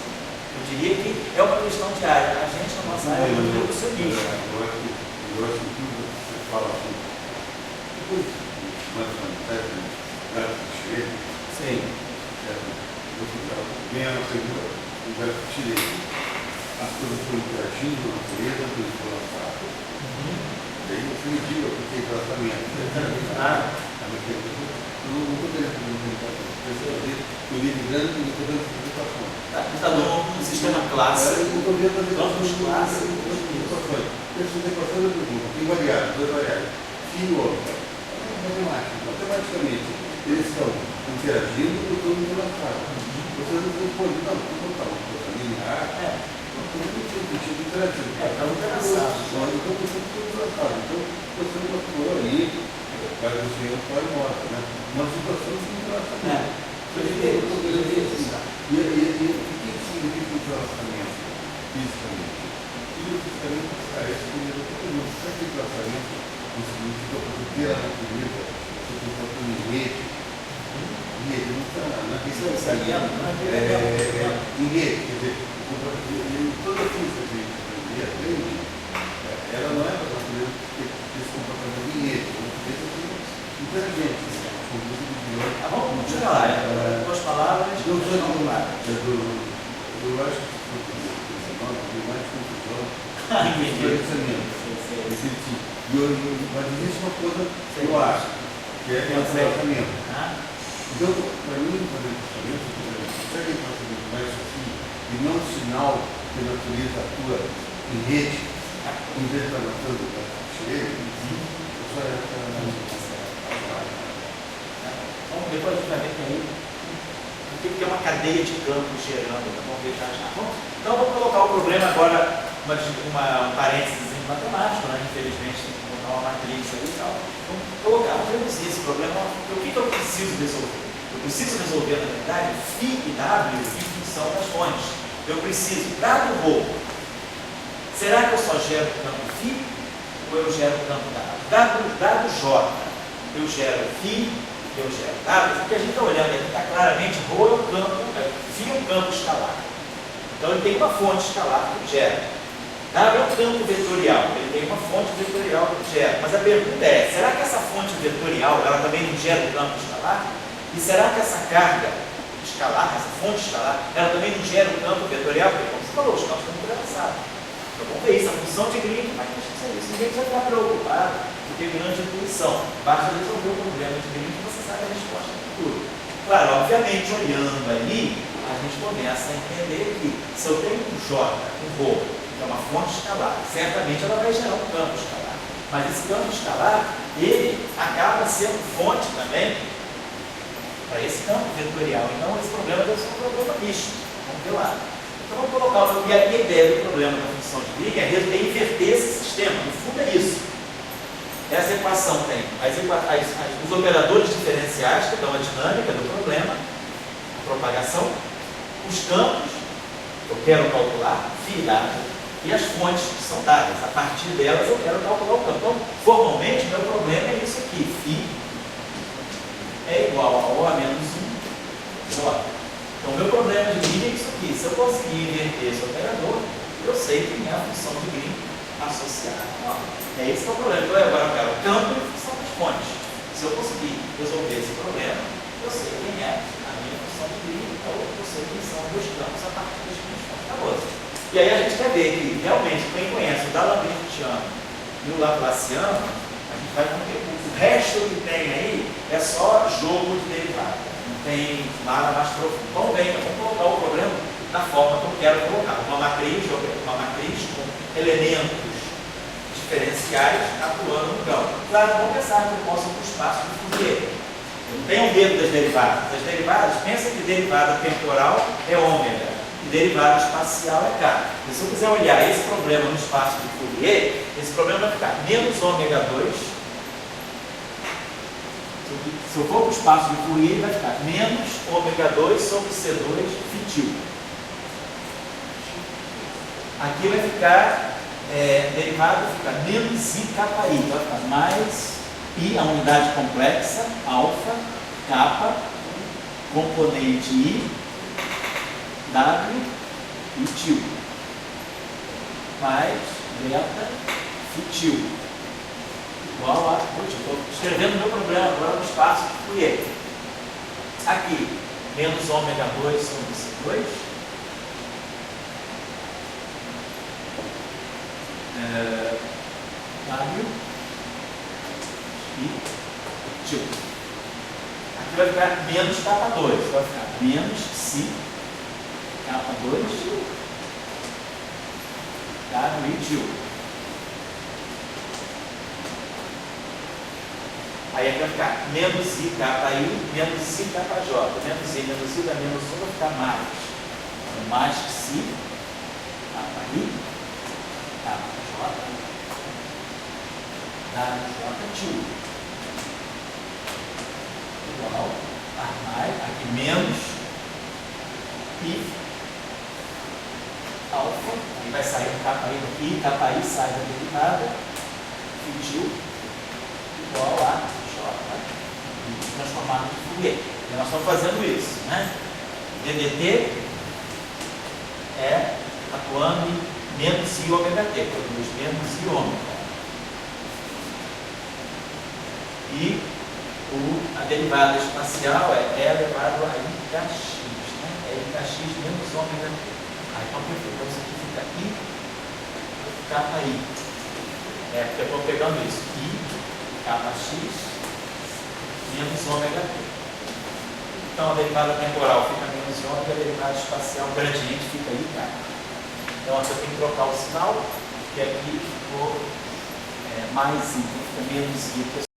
Eu diria que é uma questão diária. A gente, na nossa área, é muito reducionista. Eu acho que tudo que você fala aqui, depois, mais ou menos, Sim. Eu ficava bem a pergunta, eu já tirei. As coisas foram interagindo na natureza, as coisas foram lançadas. Daí você me diga o que é tratamento. Eu não estou querendo perguntar eu li grande e estou dando explicação. Está no sistema clássico. Eu estou vendo as equações clássicas. Essas equações eu pergunto, tem variáveis, duas variáveis. Φ e ômega. Matematicamente, eles estão interagindo e todo mundo lançado. Você não pode, não, uma coisa linear. Não tem sentido interativo. Está interação. Então você tem tudo lançado. Então você não passou ali, faz o senhor pode morto, né? Uma situação sem relacionamento. E o que significa o relacionamento fisicamente? E o fisicamente é esse primeiro ponto. Será que o relacionamento não significa porque a natureza, você tem que em rede? Em rede, não está na questão em rede, quer dizer, toda a física que a gente aprende, ela não é para a natureza ter esse comportamento em rede, é uma natureza inteligente. Vamos chegar lá, duas palavras, eu acho que vamos lá. Eu acho que esse nome tem mais confusão. Mas existe uma coisa que eu acho, que é o tratamento. Então, para mim, fazer tratamento, será que é tratamento mais assim, e não um sinal que a natureza atua em rede, em vez de estar matando a cheia? Então, depois a gente vai ver que aí o que é uma cadeia de campos gerando, vamos ver já já. Então, vamos colocar o problema agora, um parênteses matemático, né? Infelizmente, tem que botar uma matriz ali e tal. Vamos colocar, vamos reduzir esse problema. O que eu preciso resolver? Eu preciso resolver, na verdade, φ e W em função das fontes. Eu preciso, dado rho, será que eu só gero o campo φ ou eu gero o campo W? Dado J, eu gero φ, eu gero W, porque a gente está olhando aqui, está claramente ρ é um campo, φ é um campo escalar. Então ele tem uma fonte escalar que gera. W é um campo vetorial, ele tem uma fonte vetorial que gera. Mas a pergunta é, será que essa fonte vetorial, ela também não gera um campo escalar? E será que essa carga escalar, essa fonte escalar, ela também não gera um campo vetorial? Porque, como você falou, os campos estão entrelaçados. Então vamos ver isso, a função de Green, mas não precisa isso. Ninguém precisa estar preocupado, porque é grande intuição. Basta resolver o problema de Green que você sabe a resposta no futuro. Claro, obviamente, olhando ali, a gente começa a entender que se eu tenho um J, um ρ, que é uma fonte escalar, certamente ela vai gerar um campo escalar. Mas esse campo escalar, ele acaba sendo fonte também para esse campo vetorial. Então, esse problema deve ser um problema misto. Vamos ver lá. Então, vamos colocar. E a ideia do problema da função de Green é inverter esse sistema. No fundo, é isso. Essa equação tem os operadores diferenciais que dão a dinâmica do problema, a propagação, os campos, eu quero calcular, φ e W, e as fontes que são dadas. A partir delas, eu quero calcular o campo. Então, formalmente, meu problema é isso aqui. Φ é igual a O a menos 1 J. Então, meu problema de Green é isso aqui. Se eu conseguir inverter esse operador, eu sei que é a função de Green associada. É esse que é o problema. Então, agora eu quero o campo e a função das fontes. Se eu conseguir resolver esse problema, eu E aí a gente quer ver que, realmente, quem conhece o D'Alembert e o Laplaciano, a gente vai ver o resto que tem aí é só jogo de derivada. Não tem nada mais profundo. Então, vamos colocar o problema na forma que eu quero colocar. Uma matriz com elementos diferenciais atuando no campo. Claro, vamos pensar que eu posso ir para o espaço de Fourier. Eu não tenho medo das derivadas. As derivadas, pensa que derivada temporal é ômega e derivada espacial é k. E se eu quiser olhar esse problema no espaço de Fourier, esse problema vai ficar menos ômega 2. Se eu for para o espaço de Fourier, vai ficar menos ômega 2 sobre C2 fitil. Aqui vai ficar, derivado fica menos I kappa I, vai ficar mais I, a unidade complexa, alfa, kappa, componente I, W e til, mais delta fitil, igual a, estou escrevendo meu problema agora no espaço de Fourier. Aqui, menos ômega 2 sobre C2, W e til. Aqui vai ficar menos kappa 2, vai ficar menos Si kappa 2 W e til. Aí aqui vai ficar menos I kappa I, menos I kappa J. Menos I dá menos 1, vai ficar mais. Então, mais que Si kappa I kappa J J til. Igual a mais, aqui menos I alfa, aí vai sair o kappa I daqui, kappa I sai da derivada, fitil igual a J transformado em Fourier. E nós estamos fazendo isso, né? DDT é atuando em menos I ômega T, produz menos I ômega. E a derivada espacial é E elevado a IKX, né? É IKX menos ômega T. Então, perfeito. Então, isso aqui fica I kappa I. Porque eu estou pegando isso. I kappa X menos ômega T. Então, a derivada temporal fica menos ômega, a derivada espacial, o gradiente fica I kappa. Então, aqui eu tenho que trocar o sinal, que aqui ficou mais I, fica menos I.